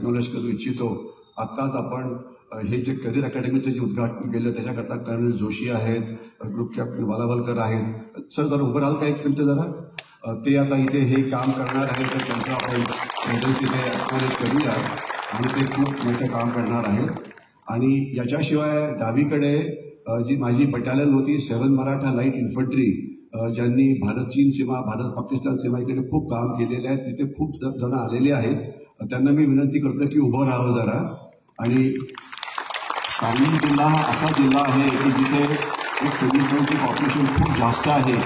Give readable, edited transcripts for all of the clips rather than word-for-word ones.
Acknowledge करू इच्छितो. आत्ताच आपण हे जे करिअर अकॅडमीचं जे उद्घाटन केलं त्याच्याकरता कर्नल जोशी आहेत, ग्रुप कॅप्टन वालावलकर आहेत. सर जरा उभं राहाल का एक मिनिट जरा. ते आता इथे हे काम करणार आहेत तर त्यांचं आपण प्रेझेन्स इथे एक्नॉलेज करूया आणि ते खूप मोठं काम करणार आहेत. आणि याच्याशिवाय डावीकडे जी माझी बटालियन होती 7 मराठा लाईट इन्फंट्री, ज्यांनी भारत चीन सीमा, भारत पाकिस्तान सीमा इकडे खूप काम केलेले आहे, तिथे खूप जण आलेले आहेत. त्यांना मी विनंती करतो की उभं राहावं जरा. आणि सांगली जिल्हा हा असा जिल्हा आहे की जिथे एक सिव्हिल पॉप्युलेशन खूप जास्त आहे.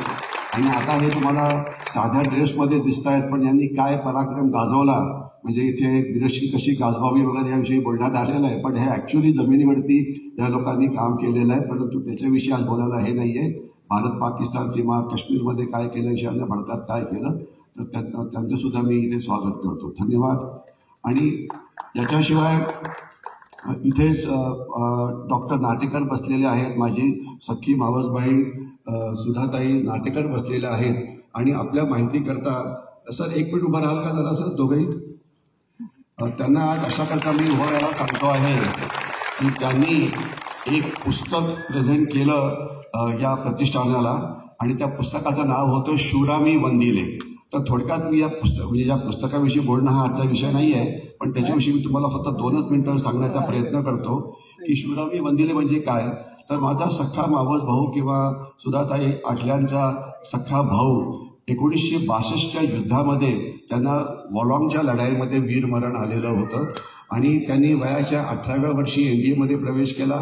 आणि आता हे तुम्हाला साध्या ड्रेसमध्ये दिसत आहेत, पण यांनी काय पराक्रम गाजवला म्हणजे इथे वीरश्री कशी गाजवावी वगैरे याविषयी बोलण्यात आलेलं आहे. पण हे ॲक्च्युली जमिनीवरती या लोकांनी काम केलेलं आहे. परंतु त्याच्याविषयी आज बोलायला हे नाही आहे. भारत पाकिस्तान सीमा, काश्मीरमध्ये काय केलं, ईशान्य भारतात काय केलं, तर त्यांचंसुद्धा मी इथे स्वागत करतो. धन्यवाद. आणि याच्याशिवाय इथेच डॉक्टर नाटेकर बसलेले आहेत, माझी सख्खी मावसबाई सुधाताई नाटेकर बसलेल्या आहेत. आणि आपल्या माहितीकरता सर एक मिनिट उभं राहाल का जरा सर दोघेही. त्यांना आज अशा करता मी उभं राहायला सांगतो आहे की त्यांनी एक पुस्तक प्रेझेंट केलं या प्रतिष्ठानाला आणि त्या पुस्तकाचं नाव होतं शूरामी वंदिले. तर थोडक्यात मी या म्हणजे या पुस्तकाविषयी बोलणं हा आजचा विषय नाही आहे, पण त्याच्याविषयी मी तुम्हाला फक्त 2 मिनिटं सांगण्याचा प्रयत्न करतो की शूरामी वंदिले म्हणजे काय. तर माझा सख्खा मावस भाऊ किंवा सुधाताई आठल्यांचा सख्खा भाऊ 1962च्या युद्धामध्ये त्यांना वॉलॉंगच्या लढाईमध्ये वीरमरण आलेलं होतं. आणि त्यांनी वयाच्या 18व्या वर्षी NDAमध्ये प्रवेश केला.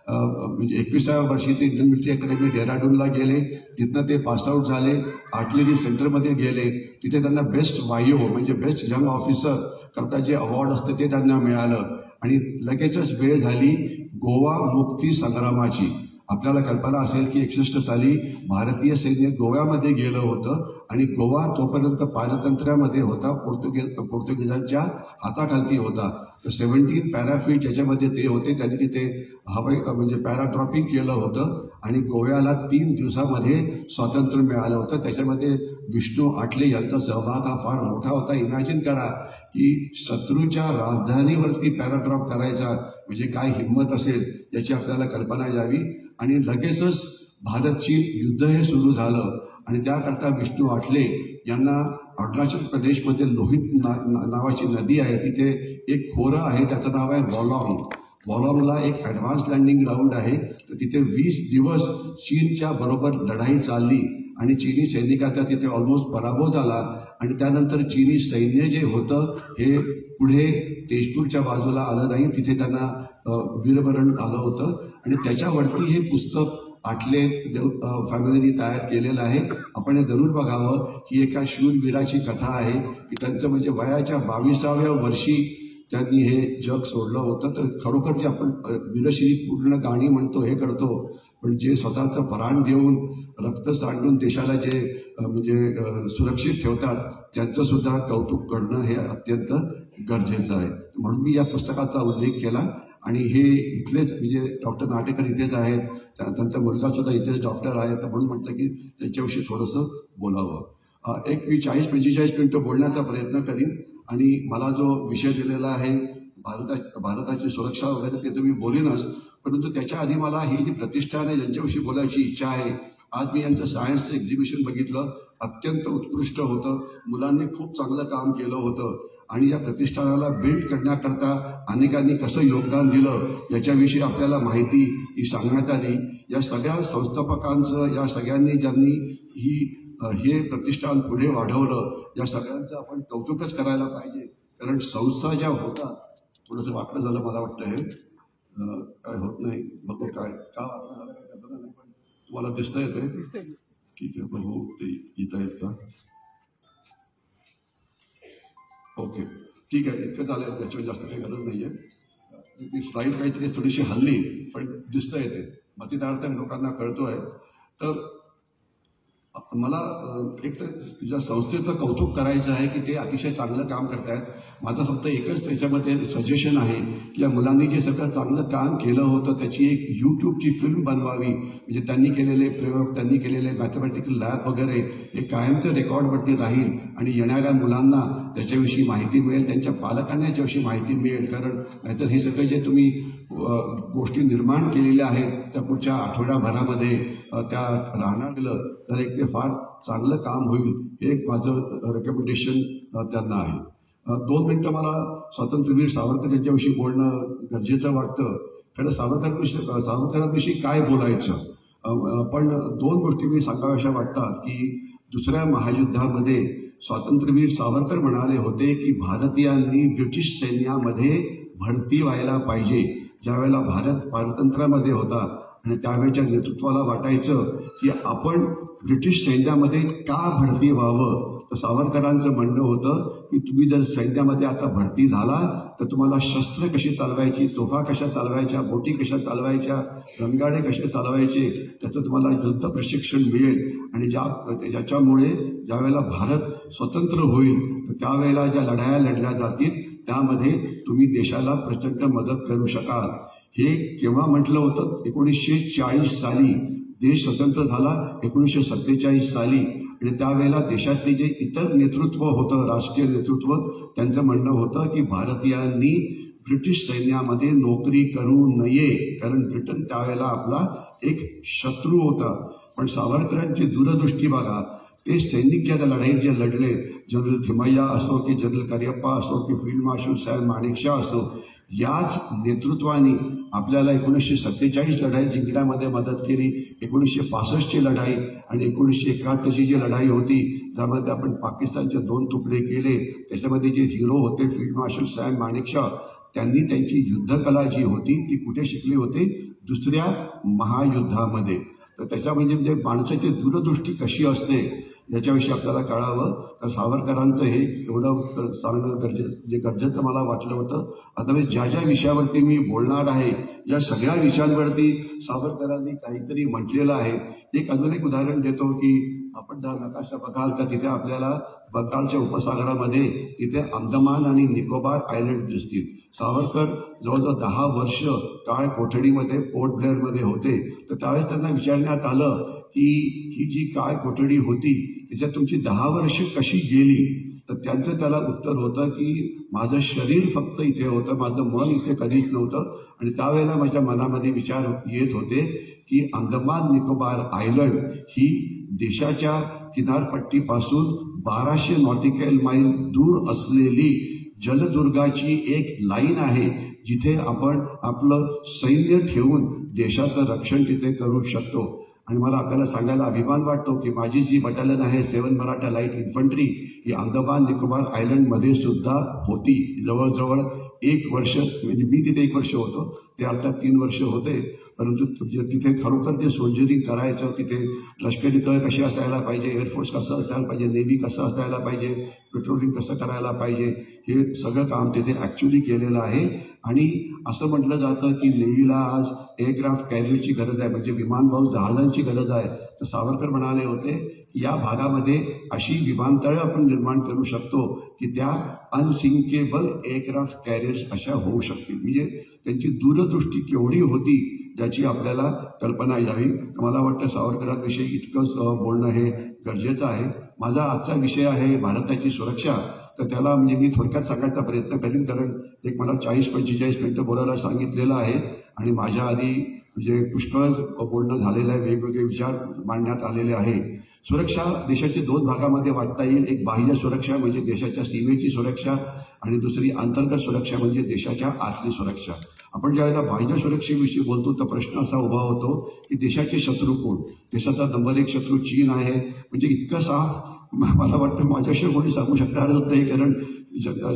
म्हणजे 21व्या वर्षी ते इंडियन मिलिटरी अकॅडमी डेहराडूनला गेले. तिथनं ते पासआउट झाले, आर्टिलरी सेंटरमध्ये गेले. तिथे त्यांना बेस्ट वायो म्हणजे बेस्ट यंग ऑफिसर करता जे अवॉर्ड असतं ते त्यांना मिळालं. आणि लगेचच वेळ झाली गोवा मुक्ती संग्रामाची. आपल्याला कल्पना असेल की 61 साली भारतीय सैन्य गोव्यामध्ये गेलं होतं आणि गोवा तोपर्यंत पारतंत्र्यामध्ये होता, पोर्तुगीजांच्या हाताखालती होता. तर 17 पॅराफीट याच्यामध्ये ते होते. त्यांनी तिथे हवाई म्हणजे पॅराड्रॉपिंग केलं होतं आणि गोव्याला 3 दिवसामध्ये स्वातंत्र्य मिळालं होतं. त्याच्यामध्ये विष्णू आठले यांचा सहभाग हा फार मोठा होता. इमॅजिन करा की शत्रूच्या राजधानीवरती पॅराड्रॉप करायचा म्हणजे काय हिंमत असेल याची आपल्याला कल्पना यावी. आणि लगेचच भारत चीन युद्ध हे सुरू झालं आणि त्याकरता विष्णू आठले यांना अरुणाचल प्रदेशमध्ये लोहित नावाची नदी आहे, तिथे एक खोरं आहे, त्याचं नाव आहे वॉलॉंग. वॉलॉंगला एक ॲडव्हान्स लँडिंग ग्राउंड आहे. तर तिथे 20 दिवस चीनच्या बरोबर लढाई चालली आणि चीनी सैनिकाचा तिथे ऑलमोस्ट पराभव झाला. आणि त्यानंतर चीनी सैन्य जे होतं हे पुढे तेजपूरच्या बाजूला आलं नाही, तिथे त्यांना वीरमरण आलं होतं. आणि त्याच्यावरती हे पुस्तक आठले फॅमिलीनी तयार केलेलं आहे. आपण हे जरूर बघावं. ही एका शूरवीराची कथा आहे की त्यांचं म्हणजे वयाच्या 22व्या वर्षी त्यांनी हे जग सोडलं होतं. तर खरोखर जे आपण वीरश्री पूर्ण गाणी म्हणतो हे करतो, पण जे स्वतःचं प्राण देऊन रक्त सांडून देशाला जे म्हणजे सुरक्षित ठेवतात त्यांचं सुद्धा कौतुक करणं हे अत्यंत गरजेचं आहे. म्हणून मी या पुस्तकाचा उल्लेख केला. आणि हे इथलेच म्हणजे डॉक्टर नाटेकर इथेच आहेत, त्यांचा मुलगा सुद्धा इथेच डॉक्टर आहे, तर म्हणून म्हटलं की त्यांच्याविषयी थोडंसं बोलावं. एक मी 40-45 मिनिटं बोलण्याचा प्रयत्न करीन. आणि मला जो विषय दिलेला आहे भारताची सुरक्षा वगैरे ते तर मी बोलेनच, परंतु त्याच्या आधी मला ही जी प्रतिष्ठान आहे ज्यांच्याविषयी बोलायची इच्छा आहे. आज मी यांचं सायन्सचं एक्झिबिशन बघितलं, अत्यंत उत्कृष्ट होतं. मुलांनी खूप चांगलं काम केलं होतं. आणि या प्रतिष्ठानाला बिल्ड करण्याकरता अनेकांनी कसं योगदान दिलं याच्याविषयी आपल्याला माहिती ही सांगण्यात आली. या सगळ्या संस्थापकांचं, या सगळ्यांनी ज्यांनी हे प्रतिष्ठान पुढे वाढवलं, या सगळ्यांचं आपण कौतुकच करायला पाहिजे. कारण संस्था ज्या होतात, थोडंसं वाटलं झालं मला वाटतं हे काय होत नाही, बघू काय का वाटलं झालं काय करता नाही, पण तुम्हाला दिसतं येते ठीक आहे. बघू ते येत आहेत का. ओके ठीक आहे, इतकं झालं, त्याच्यावर जास्त काही गरज नाही आहे. ती स्लाईड काहीतरी थोडीशी हल्ली पण दिसतं येते, मग ती अर्थ लोकांना कळतो आहे. तर मला एक तर तुझ्या संस्थेचं कौतुक करायचं आहे की ते अतिशय चांगलं काम करतायत. माझं फक्त एकच त्याच्यामध्ये सजेशन आहे की या मुलांनी जे सगळं चांगलं काम केलं होतं त्याची एक यूट्यूबची फिल्म बनवावी. म्हणजे त्यांनी केलेले प्रयोग, त्यांनी केलेले मॅथमॅटिकल लॅब वगैरे हे कायमचं रेकॉर्डवरती राहील आणि येणाऱ्या मुलांना त्याच्याविषयी माहिती मिळेल, त्यांच्या पालकांना याच्याविषयी माहिती मिळेल. कारण नाहीतर हे सगळं जे तुम्ही गोष्टी निर्माण केलेल्या आहेत त्या पुढच्या आठवड्याभरामध्ये त्या राहणार गेलं तर एक ते फार चांगलं काम होईल. हे एक माझं रेकमेंडेशन त्यांना आहे. 2 मिनिटं मला स्वातंत्र्यवीर सावरकर यांच्याविषयी बोलणं गरजेचं वाटतं. खरं सावरकरांविषयी काय बोलायचं, पण 2 गोष्टी मी सांगाव्याशा वाटतात की दुसऱ्या महायुद्धामध्ये स्वातंत्र्यवीर सावरकर म्हणाले होते की भारतीयांनी ब्रिटिश सैन्यामध्ये भरती व्हायला पाहिजे. ज्यावेळेला भारत पारतंत्र्यामध्ये होता आणि त्यावेळेच्या नेतृत्वाला वाटायचं की आपण ब्रिटिश सैन्यामध्ये का भरती व्हावं, तर सावरकरांचं म्हणणं होतं की तुम्ही जर सैन्यामध्ये आता भरती झाला तर तुम्हाला शस्त्र कशी चालवायची, तोफा कशा चालवायच्या, बोटी कशा चालवायच्या, रणगाडे कसे चालवायचे त्याचं तुम्हाला युद्ध प्रशिक्षण मिळेल. आणि ज्याच्यामुळे ज्यावेळेला भारत स्वतंत्र होईल तर त्यावेळेला ज्या लढाया लढल्या जातील त्यामध्ये तुम्ही देशाला प्रचंड मदत करू शकाल. हे केव्हा म्हटलं होतं? 1940 साली. देश स्वतंत्र झाला 1947 साली. आणि त्यावेळेला देशातले जे इतर नेतृत्व होतं, राजकीय नेतृत्व, त्यांचं म्हणणं होतं की भारतीयांनी ब्रिटिश सैन्यामध्ये नोकरी करू नये, कारण ब्रिटन त्यावेळेला आपला एक शत्रू होता. पण सावरकरांची दूरदृष्टी बघा. ते सैनिक ज्या लढाईत जे लढले, जनरल थिमय्या असो की जनरल करियप्पा असो की फील्ड मार्शल सॅम माणेकशॉ असो, याच नेतृत्वाने आपल्याला 1947 लढाई जिंकण्यामध्ये मदत केली. 1965ची लढाई आणि 1971ची जी लढाई होती त्यामध्ये आपण पाकिस्तानचे 2 तुकडे केले. त्याच्यामध्ये जे हिरो होते फील्ड मार्शल सॅम माणेकशॉ, त्यांनी त्यांची युद्धकला जी होती ती कुठे शिकली होती? दुसऱ्या महायुद्धामध्ये. तर त्याच्या म्हणजे माणसाची दूरदृष्टी कशी असते याच्याविषयी आपल्याला कळावं. तर सावरकरांचं हे एवढं सांगणं गरजेचं मला वाटलं होतं. आता मी ज्या ज्या विषयावरती मी बोलणार आहे या सगळ्या विषयांवरती सावरकरांनी काहीतरी म्हटलेलं आहे. अजून एक उदाहरण देतो की आपण जर नकाशा बघाल तर तिथे आपल्याला बंगालच्या उपसागरामध्ये तिथे अंदमान आणि निकोबार आयलंड दिसतील. सावरकर जवळजवळ 10 वर्ष काळ कोठडीमध्ये पोर्ट ब्लेअरमध्ये होते. तर त्यावेळेस त्यांना विचारण्यात आलं की ही जी काळ कोठडी होती त्याच्यात तुमची 10 वर्ष कशी गेली, तर त्यांचं त्याला उत्तर होतं की माझं शरीर फक्त इथे होतं, माझं मन इथे कधीच नव्हतं. आणि त्यावेळेला माझ्या मनामध्ये विचार येत होते की अंदमान निकोबार आयलंड ही देशाच्या किनारपट्टीपासून 1200 नॉटिकल मैल दूर असलेली जलदुर्गाची एक लाईन आहे, जिथे आपण आपलं सैन्य ठेवून देशाचं रक्षण तिथे करू शकतो. आणि मला आपल्याला सांगायला अभिमान वाटतो की माझी जी बटालियन आहे 7 मराठा लाईट इन्फंट्री ही अंदमान निकोबार आयलंडमध्ये सुद्धा होती. जवळजवळ 1 वर्ष, म्हणजे मी तिथे 1 वर्ष होतो, ते अर्थात 3 वर्ष होते. परंतु तिथे खरोखर ते सोल्जरिंग करायचं, तिथे लष्करी तळ कसे असायला पाहिजे, एअरफोर्स कसं असायला पाहिजे, नेव्ही कसं असायला पाहिजे, पेट्रोलिंग कसं करायला पाहिजे, हे सगळं काम तिथे ॲक्च्युली केलेलं आहे. आणि असं म्हटलं जातं की नेव्हीला आज एअरक्राफ्ट कॅरियरची गरज आहे, म्हणजे विमानवाहू जहाजांची गरज आहे. तर सावरकर म्हणाले होते की या भागामध्ये अशी विमानतळं आपण निर्माण करू शकतो की त्या अनसिंकेबल एअरक्राफ्ट कॅरियर्स अशा होऊ शकतील. म्हणजे त्यांची दूरदृष्टी केवढी होती ज्याची आपल्याला कल्पना यावी. मला वाटतं सावरकरांविषयी इतकंच बोलणं हे गरजेचं आहे. माझा आजचा विषय आहे भारताची सुरक्षा. तर त्याला म्हणजे मी थोडक्यात सांगायचा प्रयत्न करीन, कारण एक मला 40-45 मिनिटं बोलायला सांगितलेलं आहे आणि माझ्या आधी म्हणजे पुष्कळ बोलणं झालेलं आहे, वेगवेगळे विचार मांडण्यात आलेले आहे. सुरक्षा देशाच्या 2 भागामध्ये वाटता येईल. एक बाह्य सुरक्षा म्हणजे देशाच्या सीमेची सुरक्षा आणि दुसरी अंतर्गत सुरक्षा म्हणजे देशाच्या आतली सुरक्षा. आपण ज्यावेळेला बाह्य सुरक्षेविषयी बोलतो तर प्रश्न असा उभा होतो की देशाचे शत्रू कोण? देशाचा नंबर 1 शत्रू चीन आहे. म्हणजे इतकंसा मला वाटतं माझ्याशिवाय कोणी सांगू शकणारच नाही, कारण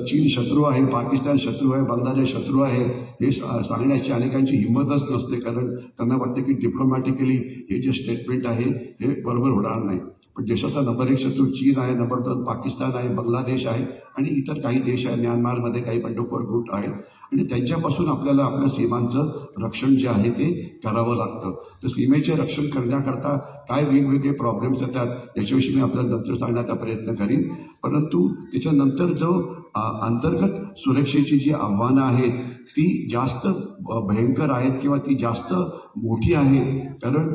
चीन शत्रू आहे, पाकिस्तान शत्रू आहे, बांगलादेश शत्रू आहे हे सांगण्याची अनेकांची हिंमतच नसते, कारण त्यांना वाटतं की डिप्लोमॅटिकली हे जे स्टेटमेंट आहे हे बरोबर होणार नाही. पण देशाचा नंबर 1 शत्रू चीन आहे, नंबर 2 पाकिस्तान आहे, बांगलादेश आहे आणि इतर काही देश आहे, म्यानमारमध्ये काही बंडखोर गुट आहेत आणि त्यांच्यापासून आपल्याला आपल्या सीमांचं रक्षण जे आहे ते करावं लागतं. तर सीमेचे रक्षण करण्याकरता काय वेगवेगळे प्रॉब्लेम्स येतात याच्याविषयी मी आपल्याला नंतर सांगण्याचा प्रयत्न करीन. परंतु त्याच्यानंतर जो अंतर्गत सुरक्षेची जी आव्हानं आहेत ती जास्त भयंकर आहेत किंवा ती जास्त मोठी आहेत. कारण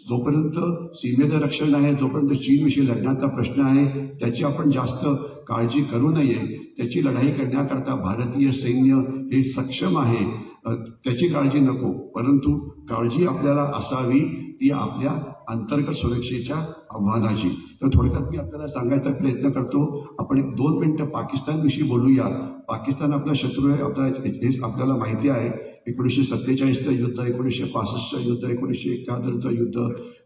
जोपर्यंत सीमेचं रक्षण आहे, जोपर्यंत चीनविषयी लढण्याचा प्रश्न आहे त्याची आपण जास्त काळजी करू नये. त्याची लढाई करण्याकरता भारतीय सैन्य हे सक्षम आहे, त्याची काळजी नको. परंतु काळजी आपल्याला असावी ती आपल्या अंतर्गत सुरक्षेच्या आव्हानाची. तर थोडक्यात मी आपल्याला सांगायचा प्रयत्न करतो. आपण 1-2 मिनिटं पाकिस्तानविषयी बोलूया. पाकिस्तान आपला शत्रू आहे, हे आपल्याला माहिती आहे. 1947चं युद्ध, 1965चं युद्ध, 1971चं युद्ध,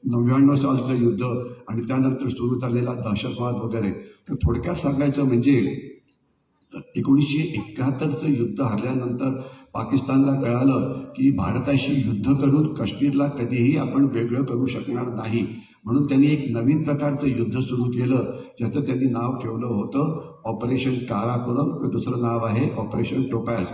99 सालचं युद्ध आणि त्यानंतर सुरू झालेला दहशतवाद वगैरे. तर थोडक्यात सांगायचं म्हणजे 1971चं युद्ध हरल्यानंतर पाकिस्तानला कळालं की भारताशी युद्ध करून काश्मीरला कधीही आपण वेगळं करू शकणार नाही. म्हणून त्यांनी एक नवीन प्रकारचं युद्ध सुरू केलं ज्याचं त्यांनी नाव ठेवलं होतं ऑपरेशन काराकोरम. दुसरं नाव आहे ऑपरेशन टोपॅज.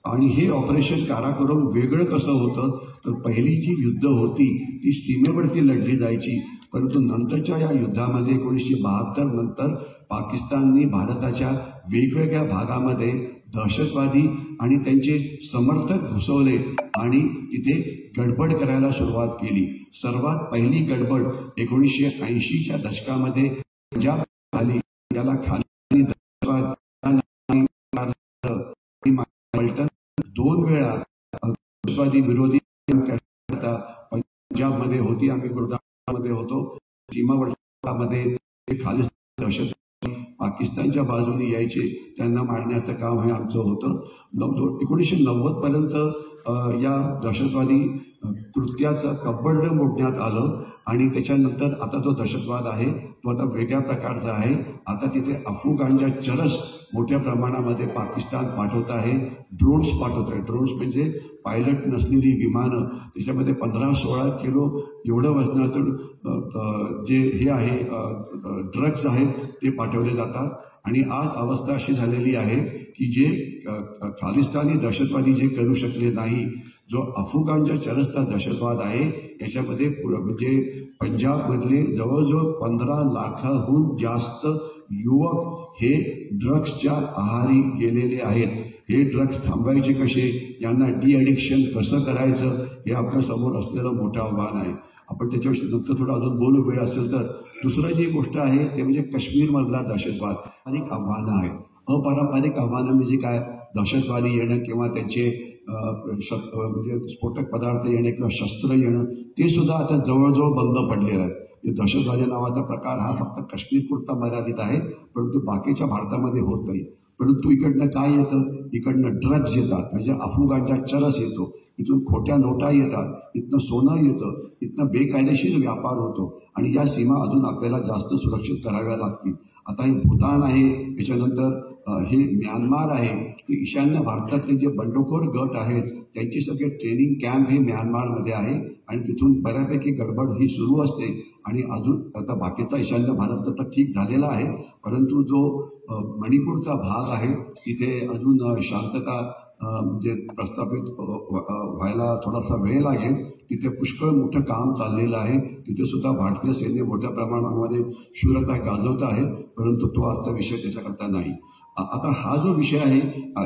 आणि हे ऑपरेशन काराकोरम वेगळं कसं होतं तर पहिली जी युद्ध होती ती सीमेवरती लढली जायची. परंतु नंतरच्या या युद्धामध्ये 1972 नंतर पाकिस्तानने भारताच्या वेगवेगळ्या भागामध्ये दहशतवादी आणि त्यांचे समर्थक घुसवले आणि तिथे गडबड करायला सुरुवात केली. सर्वात पहिली गडबड 1980च्या दशकामध्ये पंजाब झाली. त्याला खाली पलटण 2 वेळा दहशतवादी विरोधी पंजाबमध्ये होती. आम्ही गुरुदासपूरमध्ये होतो. सीमावर्तीमध्ये खाली दहशत पाकिस्तानच्या बाजूने यायचे, त्यांना मारण्याचं काम हे आमचं होतं. 1990 पर्यंत या दहशतवादी कृत्याचं कब्बड मोडण्यात आलं आणि त्याच्यानंतर आता जो दहशतवाद आहे तो आता वेगळ्या प्रकारचा आहे. आता तिथे अफू चरस मोठ्या प्रमाणामध्ये पाकिस्तान पाठवत आहे. ड्रोन्स पाठवत आहे. ड्रोन्स म्हणजे पायलट नसलेली विमानं, त्याच्यामध्ये 15-16 किलो एवढं वजनाचं जे हे आहे ड्रग्ज आहेत ते पाठवले जातात. आणि आज अवस्था अशी झालेली आहे की जे खालिस्तानी दहशतवादी जे करू शकले नाही, जो अफगाणच्या चरसचा दहशतवाद आहे याच्यामध्ये म्हणजे पंजाबमधले जवळजवळ 15 लाखाहून जास्त युवक हे ड्रग्सच्या आहारी गेलेले आहेत. हे ड्रग्स थांबवायचे कसे, यांना डी-ॲडिक्शन कसं करायचं हे आपल्या समोर असलेलं मोठं आव्हान आहे. आपण त्याच्याविषयी नंतर थोडं अजून बोलू वेळ असेल तर. दुसरं जी गोष्ट आहे ते म्हणजे काश्मीरमधला दहशतवाद. अनेक आव्हानं आहेत. अपारंपरिक आव्हानं म्हणजे काय, दहशतवादी येणं किंवा त्यांचे म्हणजे स्फोटक पदार्थ येणे किंवा शस्त्र येणं ते सुद्धा आता जवळजवळ बंद पडलेलं आहे. दहशतवादी नावाचा प्रकार हा फक्त काश्मीरपुरता मर्यादित आहे, परंतु बाकीच्या भारतामध्ये होत नाही. परंतु इकडनं काय येतं, इकडनं ड्रग्ज येतात, म्हणजे अफगाणचा चरस येतो, इथून खोट्या नोटा येतात, इथनं सोनं येतं, इथनं बेकायदेशीर व्यापार होतो आणि या सीमा अजून आपल्याला जास्त सुरक्षित कराव्या लागतील. आता हे भूतान आहे, त्याच्यानंतर हे म्यानमार आहे. ते ईशान्य भारतातले जे बंडखोर गट आहेत त्यांची सगळे ट्रेनिंग कॅम्प हे म्यानमारमध्ये आहे आणि तिथून बऱ्यापैकी गडबड ही सुरू असते. आणि अजून आता बाकीचा ईशान्य भारत तर ठीक झालेला आहे, परंतु जो मणिपूरचा भाग आहे तिथे अजून शांतता म्हणजे प्रस्थापित व्हायला थोडासा वेळ लागेल. तिथे पुष्कळ मोठं काम चाललेलं आहे. तिथे सुद्धा भारतीय सैन्य मोठ्या प्रमाणामध्ये शूरता गाजवत आहे, परंतु तो आजचा विषय त्याच्याकरता नाही. आता हा जो विषय आहे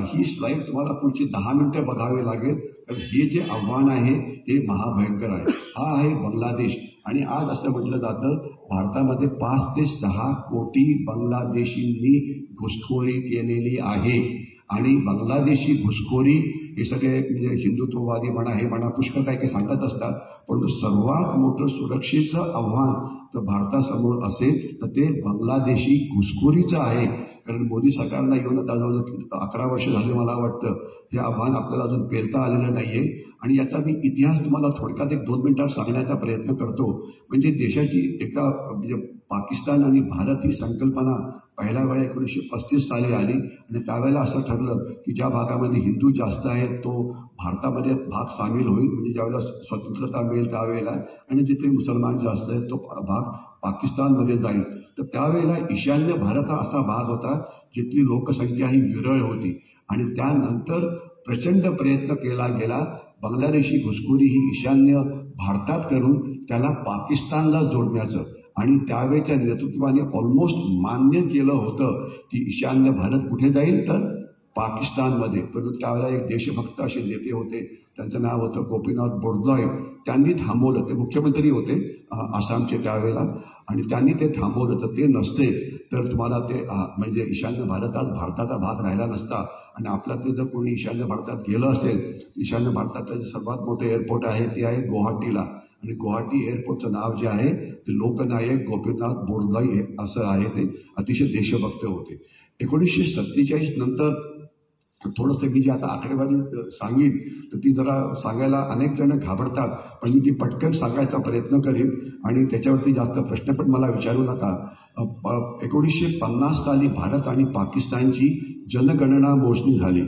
ही स्लाईड तुम्हाला पुढची 10 मिनिटं बघावे लागेल, कारण हे जे आव्हान आहे हे महाभयंकर आहे. हा आहे बांगलादेश. आणि आज असं म्हटलं जातं भारतामध्ये 5 ते 6 कोटी बांगलादेशींनी घुसखोरी केलेली आहे. आणि बांगलादेशी घुसखोरी हे सगळे म्हणजे हिंदुत्ववादी म्हणा हे म्हणा पुष्कळ काय काय सांगत असतात, परंतु सर्वात मोठं सुरक्षेचं आव्हान तर भारतासमोर असेल तर ते बांगलादेशी घुसखोरीचं आहे. कारण मोदी सरकारला येऊन आता जवळ 11 वर्ष झाले मला वाटतं हे आव्हान आपल्याला अजून पेलता आलेलं नाही आहे. आणि याचा मी इतिहास तुम्हाला थोडक्यात 1-2 मिनिटात सांगण्याचा प्रयत्न करतो. म्हणजे देशाची एका म्हणजे पाकिस्तान आणि भारत ही संकल्पना पहिल्या वेळा 1935 साली आली आणि त्यावेळेला असं ठरलं की ज्या भागामध्ये हिंदू जास्त आहेत तो भारतामध्ये भाग सामील होईल, म्हणजे ज्यावेळेला स्वतंत्रता मिळेल त्यावेळेला, आणि जिथे मुसलमान जास्त आहेत तो भाग पाकिस्तानमध्ये जाईल. तर त्यावेळेला ईशान्य भारत हा असा भाग होता जिथली लोकसंख्या ही विरळ होती आणि त्यानंतर प्रचंड प्रयत्न केला गेला बांगलादेशी घुसखोरी ही ईशान्य भारतात करून त्याला पाकिस्तानला जोडण्याचं, आणि त्यावेळेच्या नेतृत्वाने ऑलमोस्ट मान्य केलं होतं की ईशान्य भारत कुठे जाईल तर पाकिस्तानमध्ये. परंतु त्यावेळेला एक देशभक्त असे नेते होते, त्यांचं नाव होतं गोपीनाथ बोरदोय. त्यांनी थांबवलं, ते मुख्यमंत्री होते आसामचे त्यावेळेला, आणि त्यांनी ते थांबवलं. तर ते नसते तर तुम्हाला ते म्हणजे ईशान्य भारतात भारताचा भाग राहिला नसता. आणि आपल्यातलं जर कोणी ईशान्य भारतात गेलं असेल, ईशान्य भारताचं जे सर्वात मोठं एअरपोर्ट आहे ते आहे गुवाहाटीला, आणि गुवाहाटी एअरपोर्टचं नाव जे आहे ते लोकनायक गोपीनाथ बोरदोय असं आहे. ते अतिशय देशभक्त होते. 1947 नंतर थोडंसं मी जी आता आकडेवारी सांगेन तर ती जरा सांगायला अनेक जण घाबरतात, पण मी ती पटकन सांगायचा प्रयत्न करीन आणि त्याच्यावरती जास्त प्रश्न पण मला विचारू नका. 1950 साली भारत आणि पाकिस्तानची जनगणना मोजणी झाली.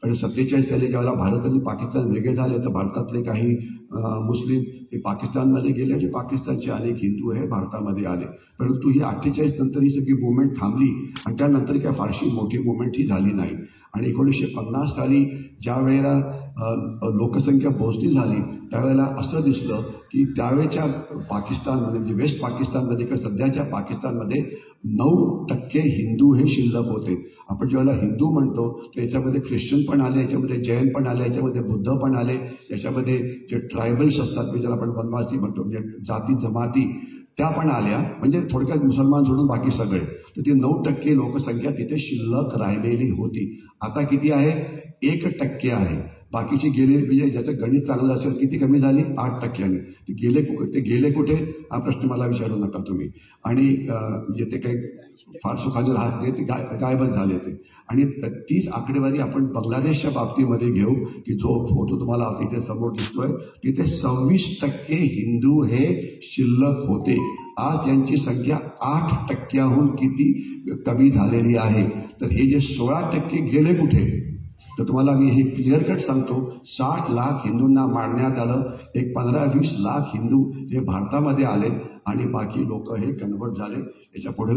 कारण 47 साली ज्यावेळेला भारत आणि पाकिस्तान वेगळे झाले तर भारतातले काही मुस्लिम हे पाकिस्तानमध्ये गेले आणि पाकिस्तानचे अनेक हिंदू हे भारतामध्ये आले. परंतु ही 48 नंतर ही सगळी मुवमेंट थांबली आणि त्यानंतर काय फारशी मोठी मुवमेंट ही झाली नाही. आणि 1950 साली ज्या वेळेला लोकसंख्या मोजणी झाली त्यावेळेला असं दिसलं की त्यावेळेच्या पाकिस्तानमध्ये म्हणजे वेस्ट पाकिस्तानमध्ये किंवा सध्याच्या पाकिस्तानमध्ये 9% हिंदू हे शिल्लक होते. आपण ज्यावेळेला हिंदू म्हणतो तर याच्यामध्ये ख्रिश्चन पण आले, याच्यामध्ये जैन पण आले, याच्यामध्ये बुद्ध पण आले, याच्यामध्ये जे ट्रायबल्स असतात म्हणजे ज्याला आपण वनवासी म्हणतो म्हणजे जाती जमाती त्या पण आल्या, म्हणजे थोडक्यात मुसलमान सोडून बाकी सगळे. तर ती 9% लोकसंख्या तिथे शिल्लक राहिलेली होती. आता किती आहे? 1% आहे. बाकीचे गेले म्हणजे ज्याचं गणित चांगलं असेल किती कमी झाली? 8%. ते गेले कुठे हा प्रश्न मला विचारू नका तुम्ही. आणि म्हणजे ते काही फार सुखाने राहत नाही, ते गायबच झाले ते. आणि तीच आकडेवारी आपण बांगलादेशच्या बाबतीमध्ये घेऊ की जो फोटो तुम्हाला इथे समोर दिसतोय तिथे 26% हिंदू हे शिल्लक होते. आज यांची संख्या 8%हून किती कमी झालेली आहे. तर हे जे 16% गेले कुठे तर तुम्हाला मी हे क्लिअर कट सांगतो. 60 लाख हिंदूंना मारण्यात आलं. एक 15-20 लाख हिंदू हे भारतामध्ये आले आणि बाकी लोक हे कन्वर्ट झाले. याच्या पुढे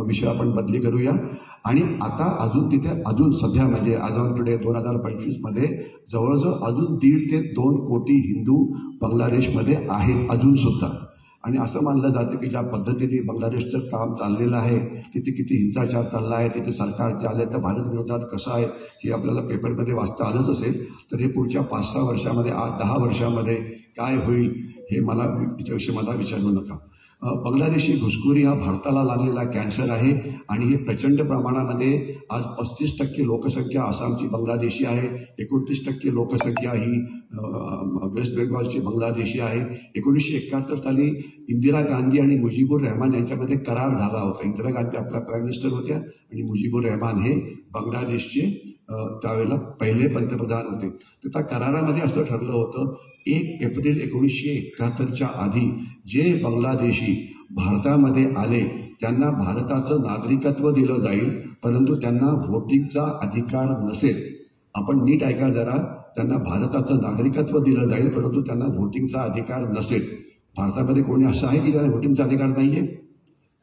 विषय आपण बदली करूया. आणि आता अजून तिथे अजून सध्या म्हणजे आज ऑन टुडे 2025 मध्ये जवळजवळ अजून 1.5 ते 2 कोटी हिंदू बांगलादेशमध्ये आहेत अजून सुद्धा. आणि असं मानलं जातं की ज्या पद्धतीने बांगलादेशचं काम चाललेलं आहे तिथे किती हिंसाचार चालला आहे, तिथे सरकार जे आले तर भारत विरोधात कसं आहे हे आपल्याला पेपरमध्ये वाचता आलंच असेल. तर हे पुढच्या 5-6 वर्षामध्ये 8-10 वर्षामध्ये काय होईल हे मला याच्याविषयी मला विचारू नका. बांगलादेशी घुसखोरी हा भारताला लागलेला कॅन्सर आहे आणि हे प्रचंड प्रमाणामध्ये आज 35% लोकसंख्या आसामची बांगलादेशी आहे, 29% लोकसंख्या ही वेस्ट बेंगॉलची बांगलादेशी आहे. 1971 साली इंदिरा गांधी आणि मुजीबुर रहमान यांच्यामध्ये करार झाला होता. इंदिरा गांधी आपल्या प्राईम मिनिस्टर होत्या आणि मुजीबुर रहमान हे बांगलादेशचे त्यावेळेला पहिले पंतप्रधान होते. तर त्या करारामध्ये असं ठरलं होतं 1 एप्रिल 1971च्या आधी जे बांगलादेशी भारतामध्ये आले त्यांना भारताचं नागरिकत्व दिलं जाईल, परंतु त्यांना व्होटिंगचा अधिकार नसेल. आपण नीट ऐका जरा, त्यांना भारताचं नागरिकत्व दिलं जाईल परंतु त्यांना व्होटिंगचा अधिकार नसेल. भारतामध्ये कोणी असं आहे की ज्याला व्होटिंगचा अधिकार नाहीये?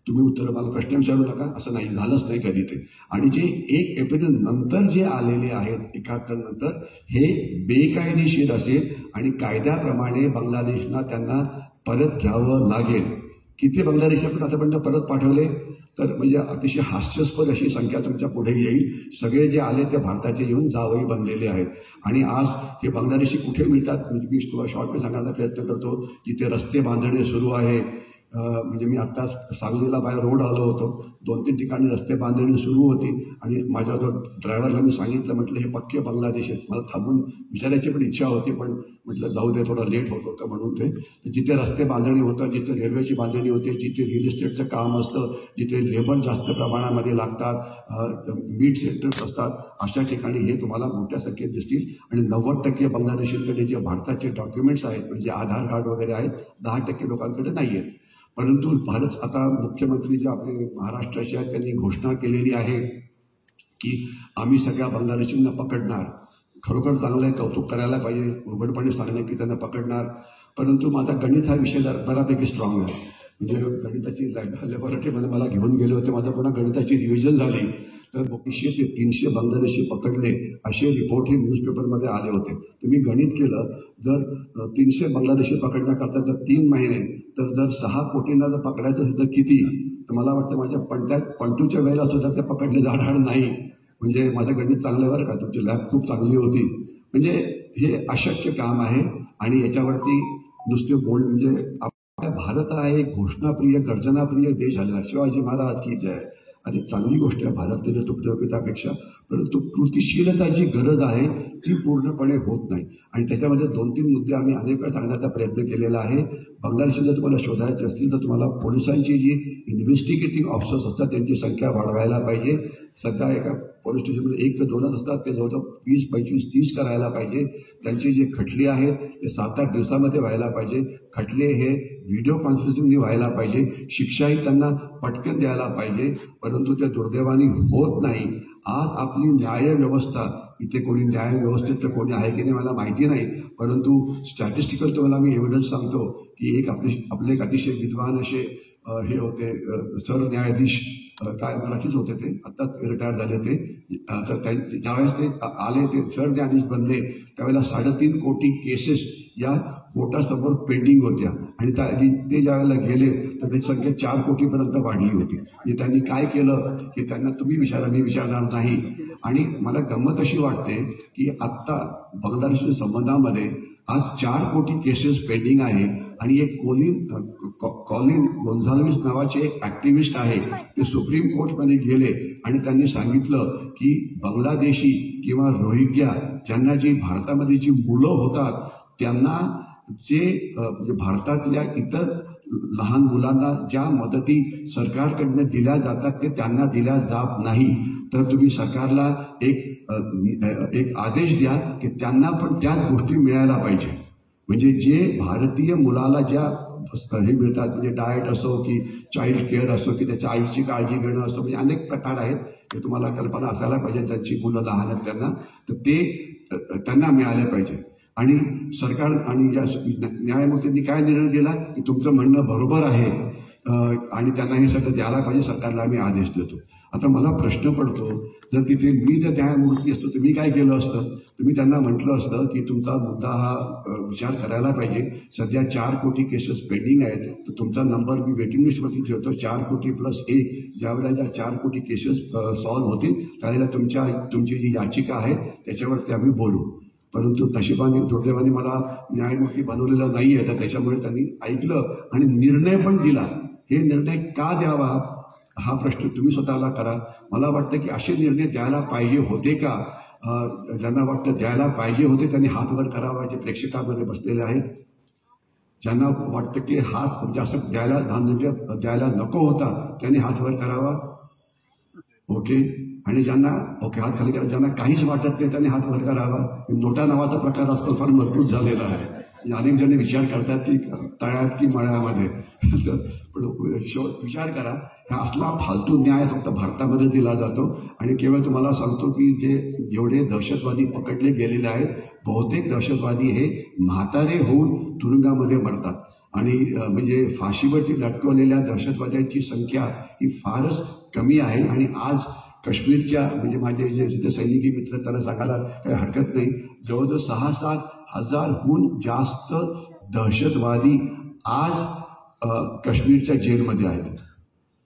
तुम्ही उत्तर मला प्रश्न विचारू नका, असं नाही झालंच नाही कधी ते. आणि जे 1 एप्रिल नंतर जे आलेले आहेत 71 नंतर हे बेकायदेशीर असेल आणि कायद्याप्रमाणे बांगलादेशला त्यांना परत घ्यावं लागेल. किती बांगलादेशी आपण आतापर्यंत परत पाठवले तर म्हणजे अतिशय हास्यास्पद अशी संख्या तुमच्या पुढे येईल. सगळे जे आले ते भारताचे येऊन जावई बनलेले आहेत. आणि आज हे बांगलादेशी कुठे मिळतात म्हणजे मी तुला शॉर्टमध्ये सांगण्याचा प्रयत्न करतो. जिथे रस्ते बांधणे सुरू आहे, म्हणजे मी आत्ताच सांगलीला बाय रोड आलो होतो, 2-3 ठिकाणी रस्ते बांधणी सुरू होती आणि माझ्या जो ड्रायव्हरला मी सांगितलं, म्हटलं हे पक्के बांगलादेश आहेत. मला थांबून विचारायची पण इच्छा होती, पण म्हटलं जाऊ दे, थोडा लेट होत होतं म्हणून ते. जिथे रस्ते बांधणी होतं, जिथे रेल्वेची बांधणी होते, जिथे रिअल इस्टेटचं काम असतं, जिथे लेबर जास्त प्रमाणामध्ये लागतात, मीट सेंटर्स असतात, अशा ठिकाणी हे तुम्हाला मोठ्या संख्येत दिसतील. आणि 90% बांगलादेशींकडे जे भारताचे डॉक्युमेंट्स आहेत, म्हणजे आधार कार्ड वगैरे आहेत, 10% लोकांकडे नाही आहेत. परंतु भारत आता मुख्यमंत्री जे आपले महाराष्ट्राचे आहेत त्यांनी घोषणा केलेली आहे की आम्ही सगळ्या बांगलादेशींना पकडणार. खरोखर चांगलं आहे, कौतुक करायला पाहिजे, उघडपणे सांगणं की त्यांना पकडणार. परंतु माझा गणित हा विषय बऱ्यापैकी स्ट्रॉंग आहे. म्हणजे गणिताची लॅबोरेटरीमध्ये मला घेऊन गेले होते, माझं पुन्हा गणिताची रिव्हिजन झाली, तर 200 ते 300 बांगलादेशी पकडले असे रिपोर्ट हे न्यूजपेपरमध्ये आले होते. तर मी गणित केलं, जर 300 बांगलादेशी पकडण्याकरता जर 3 महिने, तर जर 6 कोटींना जर पकडायचं असेल तर किती, तर मला वाटतं माझ्या पंटूच्या वेळेला सुद्धा ते पकडले जाणार नाही. म्हणजे माझं गणित चांगलं बरं का, तुमची लॅब खूप चांगली होती. म्हणजे हे अशक्य काम आहे आणि याच्यावरती नुसते म्हणजे आपला भारत हा एक घोषणाप्रिय गर्जनाप्रिय देश झालेला. शिवाजी महाराज की जय, आणि चांगली गोष्ट आहे भारतीय तुकडेपेक्षा, परंतु कृतीशीलताची गरज आहे ती पूर्णपणे होत नाही. आणि त्याच्यामध्ये 2-3 मुद्दे आम्ही अनेक वेळा सांगण्याचा प्रयत्न केलेला आहे. बांगलादेशी जर तुम्हाला शोधायचे असतील तर तुम्हाला पोलिसांची जी इन्व्हेस्टिगेटिव्ह ऑफिसर्स असतात त्यांची संख्या वाढवायला पाहिजे. सध्या एका पोलीस स्टेशनमध्ये 1 ते 2च असतात, ते जवळजवळ 20, 25, 30 करायला पाहिजे. त्यांची जे खटले आहेत ते 7-8 दिवसामध्ये व्हायला पाहिजे. खटले हे व्हिडिओ कॉन्फरन्सिंगनी व्हायला पाहिजे. शिक्षाही त्यांना पटकन द्यायला पाहिजे, परंतु ते दुर्दैवाने होत नाही. आज आपली न्यायव्यवस्था, इथे कोणी न्यायव्यवस्थेत तर कोणी आहे की नाही मला माहिती नाही, परंतु स्टॅटिस्टिकल तुम्हाला मी एव्हिडन्स सांगतो की आपले एक अतिशय विद्वान असे हे होते सरन्यायाधीश, काय मराठीच होते ते, आत्ताच रिटायर झाले ते. तर ज्यावेळेस ते आले, ते सरन्यायाधीश बनले, त्यावेळेला 3.5 कोटी केसेस या कोर्टासमोर पेंडिंग होत्या आणि ते ज्यावेळेला गेले तर त्याची संख्या 4 कोटीपर्यंत वाढली होती. म्हणजे त्यांनी काय केलं की त्यांना तुम्ही विचारा, मी विचारणार नाही. आणि मला गंमत अशी वाटते की आत्ता बांगलादेशी संबंधामध्ये आज 4 कोटी केसेस पेंडिंग आहे आणि एक कॉलिन गोन्झाल्विस नावाचे एक ॲक्टिव्हिस्ट आहे, ते सुप्रीम कोर्टमध्ये गेले आणि त्यांनी सांगितलं की बांगलादेशी किंवा रोहिंग्या ज्यांना जी भारतामध्ये जी मुलं होतात त्यांना जे म्हणजे भारतातल्या इतर लहान मुलांना ज्या मदती सरकारकडनं दिल्या जातात ते त्यांना दिल्या जात नाही. तर तुम्ही सरकारला एक आदेश द्या की त्यांना पण त्याच गोष्टी मिळायला पाहिजे. म्हणजे जे भारतीय मुलाला ज्या हे मिळतात, म्हणजे डाएट असो की चाइल्ड केअर असो की त्याच्या आईची काळजी घेणं असो, म्हणजे अनेक प्रकार आहेत, हे तुम्हाला कल्पना असायला पाहिजे. ज्यांची मुलं लहान आहेत त्यांना, तर ते त्यांना मिळाले पाहिजे. आणि सरकार आणि या न्यायमूर्तींनी काय निर्णय दिला की तुमचं म्हणणं बरोबर आहे आणि त्यांना हे सगळं द्यायला पाहिजे, सरकारला आम्ही आदेश देतो. आता मला प्रश्न पडतो, जर तिथे मी जर न्यायमूर्ती असतो तर मी काय केलं असतं? तर मी त्यांना म्हटलं असतं की तुमचा मुद्दा हा विचार करायला पाहिजे. सध्या 4 कोटी केसेस पेंडिंग आहेत, तर तुमचा नंबर मी वेटिंग लिस्टवरती ठेवतो. 4 कोटी प्लस 1, ज्यावेळेला 4 कोटी केसेस सॉल्व्ह होतील त्यावेळेला तुमची जी याचिका आहे त्याच्यावरती आम्ही बोलू. परंतु नशिबाने दुर्दैवाने मला न्यायमूर्ती बनवलेला नाही आहे, तर त्याच्यामुळे त्यांनी ऐकलं आणि निर्णय पण दिला. हे निर्णय का द्यावा हा प्रश्न तुम्ही स्वतःला करा. मला वाटतं की असे निर्णय द्यायला पाहिजे होते का? ज्यांना वाटतं द्यायला पाहिजे होते त्यांनी हात वर करावा, जे प्रेक्षकांमध्ये बसलेले आहेत. ज्यांना वाटतं की हात जास्त द्यायला नको होता त्यांनी हात वर करावा. ओके. आणि ज्यांना हात खाली करा, ज्यांना काहीच वाटत नाही त्यांनी हात वर करावा. नोटा नावाचा प्रकार आजकाल फार मजबूत झालेला आहे. अनेक जण विचार करतात की तळ्यात की मळ्यामध्ये, पण विचार करा, हा असला फालतू न्याय फक्त भारतामध्ये दिला जातो. आणि केवळ तुम्हाला सांगतो की जे एवढे दहशतवादी पकडले गेलेले आहेत, बहुतेक दहशतवादी हे म्हातारे होऊन तुरुंगामध्ये मरतात. आणि म्हणजे फाशीवरती लटकवलेल्या दहशतवाद्यांची संख्या ही फारच कमी आहे. आणि आज काश्मीरच्या म्हणजे माझे जे सैनिकी मित्र त्यांना सांगायला काही हरकत नाही, जवळजवळ 6-7 हजारहून जास्त दहशतवादी आज काश्मीरच्या जेलमध्ये आहेत.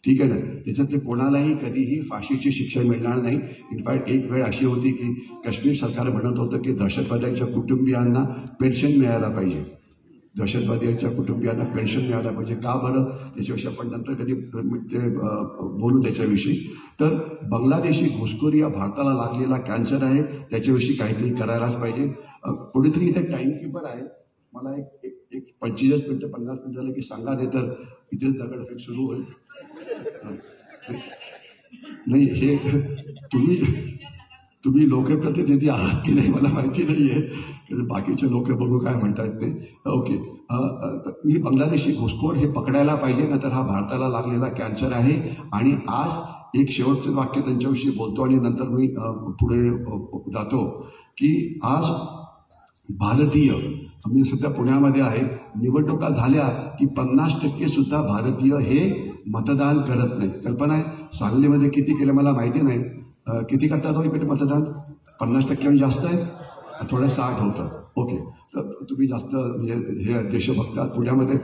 ठीक आहे ना. त्याच्यातले कोणालाही कधीही फाशीची शिक्षा मिळणार नाही. इनफॅक्ट एक वेळ अशी होती की काश्मीर सरकार म्हणत होतं की दहशतवाद्यांच्या कुटुंबियांना पेन्शन मिळायला पाहिजे. दहशतवाद्यांच्या कुटुंबियांना पेन्शन मिळायला पाहिजे. का बरं, त्याच्याविषयी आपण नंतर कधी ते बोलू त्याच्याविषयी. तर बांगलादेशी घुसखोरी हा भारताला लागलेला कॅन्सर आहे, त्याच्याविषयी काहीतरी करायलाच पाहिजे. कोणीतरी इथे टाईमकीपर आहे, मला एक 45 मिनिटं 50 मिनिटं झालं की सांगा, नाही तर इथेच दगडफेक सुरू होईल. नाही, हे तुम्ही लोकप्रतिनिधी आहात की नाही मला माहिती नाही आहे, बाकीचे लोक बघू काय म्हणतात ते. ओके, ही बांगलादेशी घुसखोर हे पकडायला पाहिजे, नंतर हा भारताला लागलेला कॅन्सर आहे. आणि आज एक शेवटचं वाक्य त्यांच्याविषयी बोलतो आणि नंतर मी पुढे जातो की आज भारतीय, आम्ही सध्या पुण्यामध्ये आहे, निवडणुका झाल्या की 50% सुद्धा भारतीय हे मतदान करत नाही. कल्पना आहे सांगलीमध्ये किती केलं मला माहिती नाही. किती करतात हो इकडे मतदान? 50% जास्त आहे, थोडं 60 होतं. ओके, तर तुम्ही जास्त म्हणजे हे देशभक्त. पुण्यामध्ये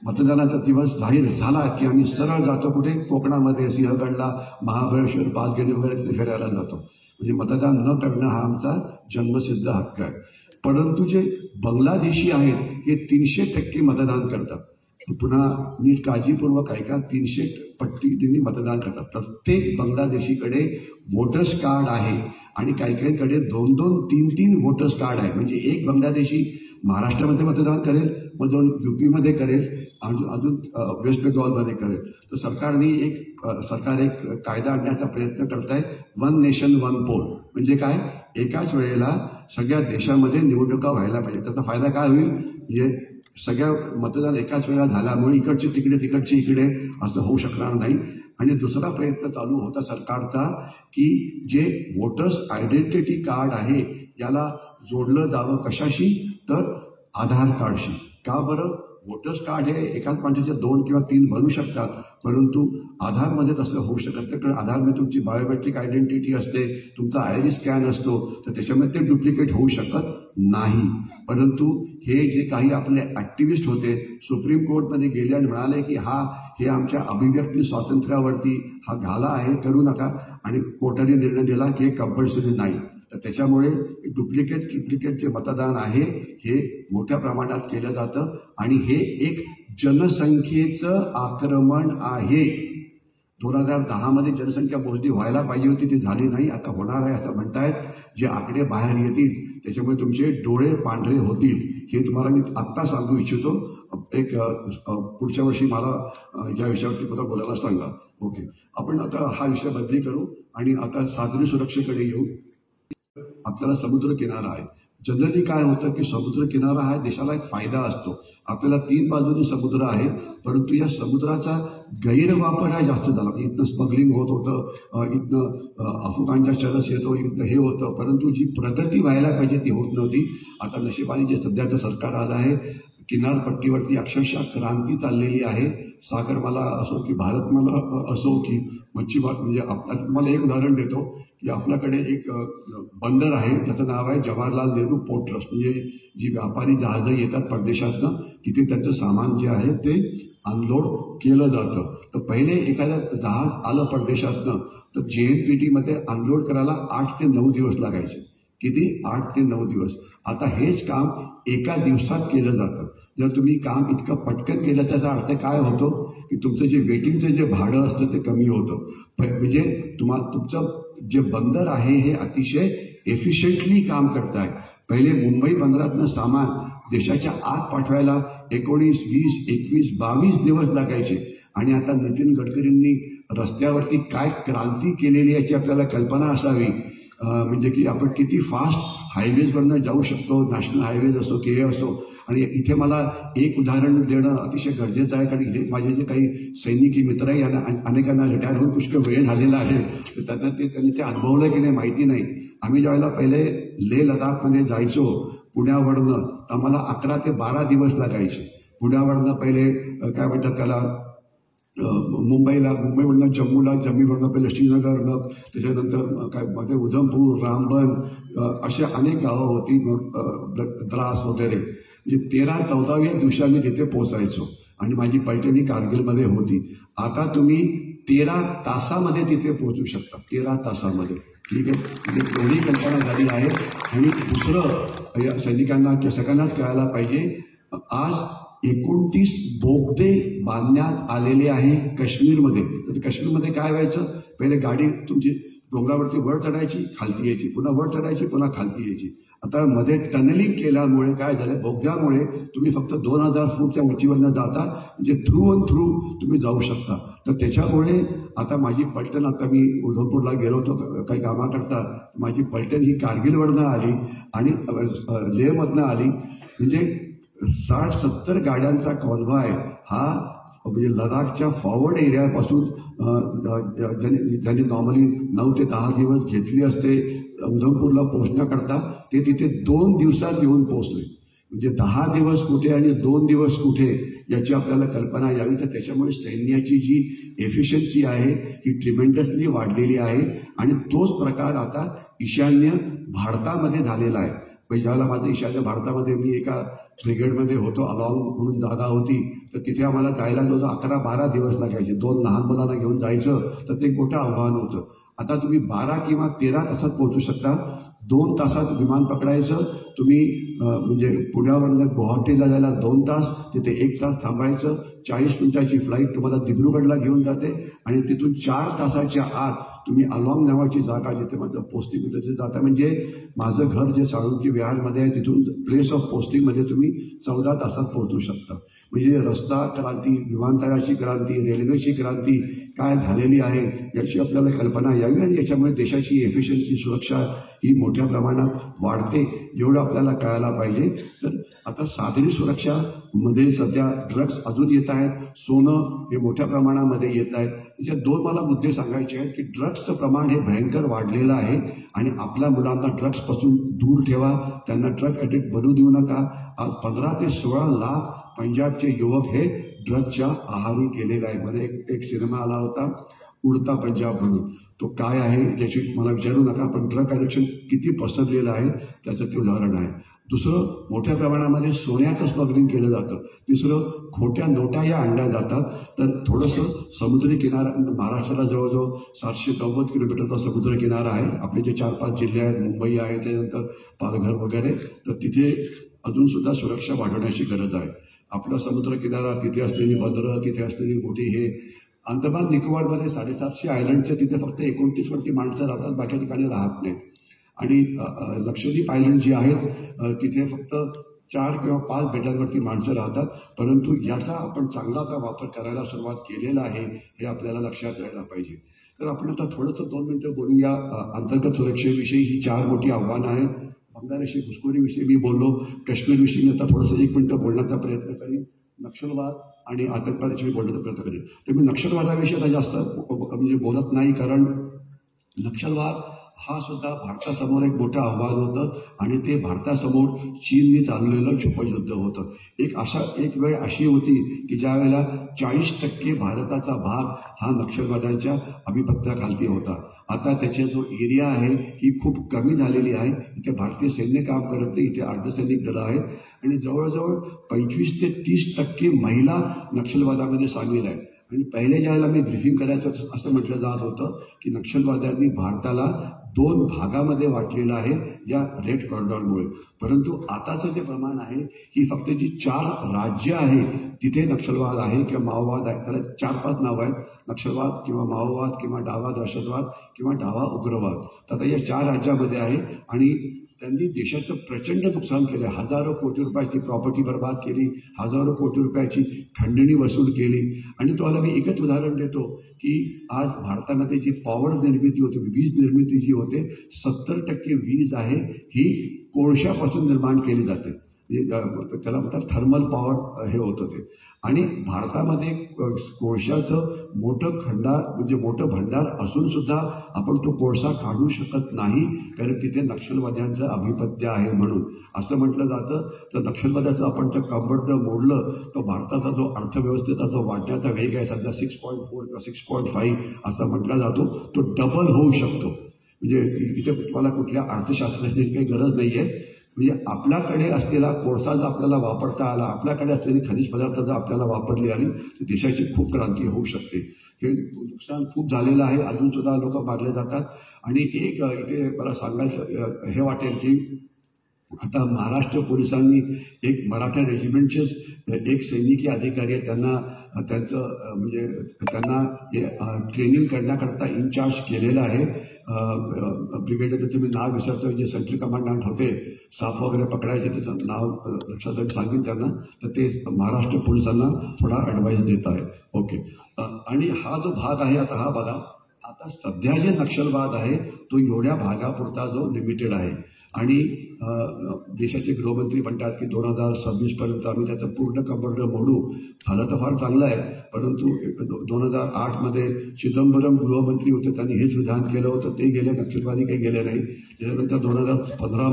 मतदानाचा दिवस जाहीर झाला की आम्ही सरळ जातो कुठे, कोकणामध्ये सिंहगडला, महाबळेश्वर, पाचगणी वगैरे फिरायला जातो. म्हणजे मतदान न करणं हा आमचा जन्मसिद्ध हक्क आहे. परंतु जे बांगलादेशी आहेत हे 300% मतदान करतात. पुन्हा नीट काळजीपूर्वक ऐका, 300 पट्टीने मतदान करतात. प्रत्येक बांगलादेशीकडे वोटर्स कार्ड आहे आणि काही काहीकडे 2-2, 3-3 वोटर्स कार्ड आहे. म्हणजे एक बांगलादेशी महाराष्ट्रामध्ये मतदान करेल, मग जाऊन UP-मध्ये करेल, अजून वेस्ट बेंगॉलमध्ये करेल. तर सरकार एक कायदा आणण्याचा प्रयत्न करत आहे, 1 नेशन 1 पोल. म्हणजे काय, एकाच वेळेला सगळ्या देशामध्ये निवडणुका व्हायला पाहिजे. त्याचा फायदा काय होईल, म्हणजे सगळ्या मतदान एकाच वेळा झाल्यामुळे इकडचे तिकडे तिकडचे इकडे असं होऊ शकणार नाही. आणि दुसरा प्रयत्न चालू होता सरकारचा की जे वोटर्स आयडेंटिटी कार्ड आहे याला जोडलं जावं कशाशी, तर आधार कार्डशी. का बरं, वोटर्स कार्ड हे एकाच माणसाचे 2 किंवा 3 बनू शकतात, परंतु आधारमध्ये तसं होऊ शकत नाही. कारण आधारमध्ये तुमची बायोमेट्रिक आयडेंटिटी असते, तुमचा आयरिस स्कॅन असतो, तर त्याच्यामध्ये ते डुप्लिकेट होऊ शकत नाही. परंतु हे जे काही आपले ॲक्टिव्हिस्ट होते सुप्रीम कोर्टमध्ये गेले आणि म्हणाले की हे आमच्या अभिव्यक्ती स्वातंत्र्यावरती हा घाला आहे, करू नका, आणि कोर्टाने निर्णय दिला की हे कंपल्सरी नाही. तर त्याच्यामुळे ट्रिप्लिकेट जे मतदान आहे हे मोठ्या प्रमाणात केलं जातं आणि हे एक जनसंख्येचं आक्रमण आहे. 2010मध्ये जनसंख्या मोजणी व्हायला पाहिजे होती, ती झाली नाही, आता होणार आहे असं म्हणतायत. जे आकडे बाहेर येतील त्याच्यामुळे तुमचे डोळे पांढरे होतील, हे तुम्हाला मी आत्ता सांगू इच्छितो. पुढच्या वर्षी मला या विषयावरती पुन्हा बोलायला सांगा. ओके, आपण आता हा विषय बदली करू आणि आता सागरी सुरक्षेकडे येऊ. आपल्याला समुद्र किनारा आहे. जनरली काय होतं की समुद्र किनारा हा देशाला एक फायदा असतो. आपल्याला 3 बाजूनी समुद्र आहे, परंतु या समुद्राचा गैरवापर हा जास्त झाला. इथनं स्मगलिंग होत होतं, इथनं अफगाणच्या चरस येतो, इथनं हे होतं, परंतु जी प्रगती व्हायला पाहिजे ती होत नव्हती. आता नशिबाने जे सध्याचं सरकार आलं आहे, किनारपट्टीवरती अक्षरशः क्रांती चाललेली आहे. सागरमाला असो की भारतमाला असो की मच्छीमार, म्हणजे तुम्हाला एक उदाहरण देतो की आपल्याकडे एक बंदर आहे, त्याचं नाव आहे जवाहरलाल नेहरू पोर्ट ट्रस्ट. म्हणजे जी व्यापारी जहाजं येतात परदेशातनं, तिथे त्यांचं सामान जे आहे ते अनलोड केलं जातं. तर पहिले एखादं जहाज आलं परदेशातनं तर JNPTमध्ये अनलोड करायला 8 ते 9 दिवस लागायचे. किती? 8 ते 9 दिवस. आता हेच काम एका दिवसात केलं जातं. जर तुम्ही काम इतकं पटकन केलं त्याचा अर्थ काय होतो की तुमचं जे वेटिंगचं जे भाडं असतं ते कमी होतं. म्हणजे तुमचं जे बंदर आहे हे अतिशय एफिशियंटली काम करत आहे. पहिले मुंबई बंदरातनं सामान देशाच्या आत पाठवायला 19, 20, 21, 22 दिवस लागायचे. आणि आता नितीन गडकरींनी रस्त्यावरती काय क्रांती केलेली याची आपल्याला कल्पना असावी. म्हणजे की आपण किती फास्ट हायवेजवरनं जाऊ शकतो, नॅशनल हायवेज असो की हे असो. आणि इथे मला एक उदाहरण देणं अतिशय गरजेचं आहे, कारण इथे माझे जे काही सैनिकी मित्र आहे यांना अनेकांना रिटायर होऊन पुष्कळ वेळ झालेला आहे, तर त्यांनी ते अनुभवलं की नाही माहिती नाही. आम्ही ज्यावेळेला पहिले लेह लडाखमध्ये जायचो पुण्यावरनं, तर आम्हाला 11 ते 12 दिवस लागायचे. पुण्यावरनं पहिले काय म्हणतात त्याला मुंबईवरनं जम्मूला, जम्मूवरनं पहिले श्रीनगरनं, त्याच्यानंतर काय मध्ये उधमपूर, रामबन अशा अनेक गावं होती, द्रास वगैरे. म्हणजे 13-14व्या दिवशी आम्ही तिथे पोहोचायचो आणि माझी पैठणी कारगिलमध्ये होती. आता तुम्ही 13 तासामध्ये तिथे पोहोचू शकता, 13 तासामध्ये. ठीक आहे, म्हणजे एवढी कल्पना झाली आहे. आणि दुसरं या सैनिकांना किंवा सगळ्यांनाच कळायला पाहिजे, आज 29 बोगदे बांधण्यात आलेले आहे काश्मीरमध्ये. तर काश्मीरमध्ये काय व्हायचं, पहिले गाडी तुमची डोंगरावरती वर चढायची, खालती यायची, पुन्हा वर चढायची, पुन्हा खालती यायची. आता मध्ये टनलिंग केल्यामुळे काय झालं, बोगद्यामुळे तुम्ही फक्त 2000 फूटच्या उंचीवरनं जाता, म्हणजे थ्रू अँड थ्रू तुम्ही जाऊ शकता. तर त्याच्यामुळे आता माझी पलटण, आता मी उधमपूरला गेलो होतो काही कामाकरता, माझी पलटण ही कारगिलवरनं आली आणि लेहमधनं आली. म्हणजे 60-70 गाड्यांचा कॉन्व्हॉय हा म्हणजे लडाखच्या फॉरवर्ड एरियापासून ज्यांनी नॉर्मली 9 ते 10 दिवस घेतली असते उधमपूरला पोहोचण्याकरता, ते तिथे 2 दिवसात येऊन पोहोचले. म्हणजे 10 दिवस कुठे आणि 2 दिवस कुठे याची आपल्याला कल्पना यावी. तर त्याच्यामुळे सैन्याची जी एफिशियन्सी आहे ही ट्रिमेंडसली वाढलेली आहे आणि तोच प्रकार आता ईशान्य भारतामध्ये झालेला आहे. ज्यावेळेला माझं ईशान्य भारतामध्ये मी एका ब्रिगेडमध्ये होतो, अलॉंग म्हणून जागा होती, तर तिथे आम्हाला जायला जवळजवळ 11-12 दिवस लागायचे. 2 लहान मुलांना घेऊन जायचं तर ते एक मोठं आव्हान होतं. आता तुम्ही 12 किंवा 13 तासात पोहोचू शकता. 2 तासात विमान पकडायचं तुम्ही, म्हणजे पुण्यावरनं गुवाहाटीला जायला 2 तास, तिथे 1 तास थांबायचं. 40 मिनिटाची फ्लाईट तुम्हाला दिब्रुगडला घेऊन जाते आणि तिथून 4 तासाच्या आत तुम्ही अलॉंग नावाची जागा, जिथे माझं पोस्टिंग तिथे जाता. म्हणजे माझं घर जे साळुंकी विहारमध्ये आहे, तिथून प्लेस ऑफ पोस्टिंगमध्ये तुम्ही 14 तासात पोहोचू शकता. म्हणजे रस्ता क्रांती, विमानतळाची क्रांती, रेल्वेची क्रांती काय झालेली आहे याची आपल्याला कल्पना यावी आणि याच्यामुळे देशाची एफिशियन्सी, सुरक्षा ही मोठ्या प्रमाणात वाढते, एवढं आपल्याला कळायला पाहिजे. तर आता सागरी सुरक्षामध्ये सध्या ड्रग्स अजून येत आहेत, सोनं हे मोठ्या प्रमाणामध्ये येत आहे. त्याच्यात 2 मला मुद्दे सांगायचे आहेत की ड्रग्सचं प्रमाण हे भयंकर वाढलेलं आहे आणि आपल्या मुलांना ड्रग्सपासून दूर ठेवा, त्यांना ड्रग ॲडिक्ट बनू देऊ नका. आज 15 ते 16 लाख पंजाबचे युवक हे ड्रग्सच्या आहारी गेलेले आहे. मध्ये एक सिनेमा आला होता उडता पंजाब म्हणून, तो काय आहे त्याची मला विचारू नका, पण ड्रग ॲडिक्शन किती पसरलेलं आहे त्याचं ते उदाहरण आहे. दुसरं, मोठ्या प्रमाणामध्ये सोन्याचं स्मगलिंग केलं जातं. तिसरं, खोट्या नोटा या आणल्या जातात. तर थोडंसं समुद्री किनारा, महाराष्ट्राला जवळजवळ 790 किलोमीटरचा समुद्र किनारा आहे. आपले जे 4-5 जिल्हे आहेत, मुंबई आहे, त्यानंतर पालघर वगैरे, तर तिथे अजूनसुद्धा सुरक्षा वाढवण्याची गरज आहे. आपला समुद्र किनारा, तिथे असलेली बंदरं, तिथे असलेली मोठी हे अंदमान निकोबारमध्ये 750 आयलंडचे तिथे फक्त 29 माणसं राहतात, बाकी ठिकाणी राहत नाहीत. आणि लक्षद्वीप आयलंड जी आहेत तिथे फक्त 4 किंवा 5 बेटांवरती माणसं राहतात. परंतु याचा आपण चांगलाचा वापर करायला सुरुवात केलेला आहे हे आपल्याला लक्षात यायला पाहिजे. तर आपण आता थोडंसं 2 मिनिटं बोलूया अंतर्गत सुरक्षेविषयी. ही 4 मोठी आव्हानं आहेत. बंगारेशी घुसखोरीविषयी मी बोललो, काश्मीरविषयी आता थोडंसं 1 मिनिटं बोलण्याचा प्रयत्न करीन, नक्षलवाद आणि आतंकवादाविषयी बोलण्याचा प्रयत्न करीन. तर मी नक्षलवादाविषयी आता जास्त म्हणजे बोलत नाही, कारण नक्षलवाद हा सुद्धा भारतासमोर एक मोठं आव्हान होतं आणि ते भारतासमोर चीनने चालवलेलं छुपं युद्ध होतं. एक वेळ अशी होती की ज्या वेळेला 40% भारताचा भाग हा नक्षलवाद्यांच्या आधिपत्याखाली होता. आता त्याचा जो एरिया आहे ही खूप कमी झालेली आहे. इथे भारतीय सैन्य काम करत नाही, इथे अर्धसैनिक दलं आहेत आणि जवळजवळ 25 ते 30% महिला नक्षलवादामध्ये सामील आहेत. आणि पहिले ज्यावेळेला मी ब्रीफिंग करायचं असं म्हटलं जात होतं की नक्षलवाद्यांनी भारताला 2 भागामध्ये वाटलेलं आहे या रेड कॉरिडॉरमुळे. परंतु आताचं जे प्रमाण आहे ही फक्त जी 4 राज्य आहे तिथे नक्षलवाद आहे किंवा माओवाद आहे. त्याला 4-5 नावं आहेत, नक्षलवाद किंवा माओवाद किंवा डावा दहशतवाद किंवा डावा उग्रवाद. तर आता या 4 राज्यामध्ये आहे आणि त्यांनी देशाचं प्रचंड नुकसान केलं. हजारो कोटी रुपयाची प्रॉपर्टी बर्बाद केली, हजारो कोटी रुपयाची खंडणी वसूल केली. आणि तुम्हाला मी एकच उदाहरण देतो की आज भारतामध्ये जी पॉवर निर्मिती होते, वीज निर्मिती जी होते, 70% वीज आहे ही कोळशापासून निर्माण केली जाते. त्याला म्हणतात थर्मल पॉवर हे होतं ते. आणि भारतामध्ये कोळशाचं मोठं भंडार असून सुद्धा आपण तो कोळसा काढू शकत नाही, कारण तिथे नक्षलवाद्यांचं आधिपत्य आहे म्हणून असं म्हटलं जातं. तर नक्षलवाद्याचं आपण जर कंबरड मोडलं तर भारताचा जो अर्थव्यवस्थेचा जो वाढण्याचा वेग आहे सध्या 6.4 किंवा 6.5 असा म्हटला जातो, तो डबल होऊ शकतो. म्हणजे इथे तुम्हाला कुठल्या अर्थशास्त्राची काही गरज नाही आहे. म्हणजे आपल्याकडे असलेला कोळसा जर आपल्याला वापरता आला, आपल्याकडे असलेली खनिज पदार्थ जर आपल्याला वापरली आली तर देशाची खूप क्रांती होऊ शकते. हे नुकसान खूप झालेलं आहे, अजूनसुद्धा लोक मारले जातात. आणि एक इथे मला सांगायचं हे वाटेल की आता महाराष्ट्र पोलिसांनी एक मराठा रेजिमेंटचेच एक सैनिकी अधिकारी आहेत, त्यांना त्यांचं म्हणजे त्यांना ट्रेनिंग करण्याकरता इन्चार्ज केलेलं आहे. ब्रिगेडियर तुम्ही नाव विसरतो, जे सेंट्रल कमांडंट होते, साप वगैरे पकडायचे, त्याचं नाव लक्षात सांगेन त्यांना, तर ते महाराष्ट्र पोलिसांना थोडा ॲडवाईस देत आहे. ओके. आणि हा जो भाग आहे, आता हा बघा, आता सध्या जे नक्षलवाद आहे तो एवढ्या भागापुरता जो लिमिटेड आहे. आणि देशाचे गृहमंत्री म्हणतात की 2026 आम्ही त्याचं पूर्ण कंबरड मोडू. झालं तर फार चांगलं आहे, परंतु 2008 चिदंबरम गृहमंत्री होते, त्यांनी हेच विधान केलं होतं, ते गेले, नक्षलवादी काही गेले नाही. त्याच्यानंतर 2015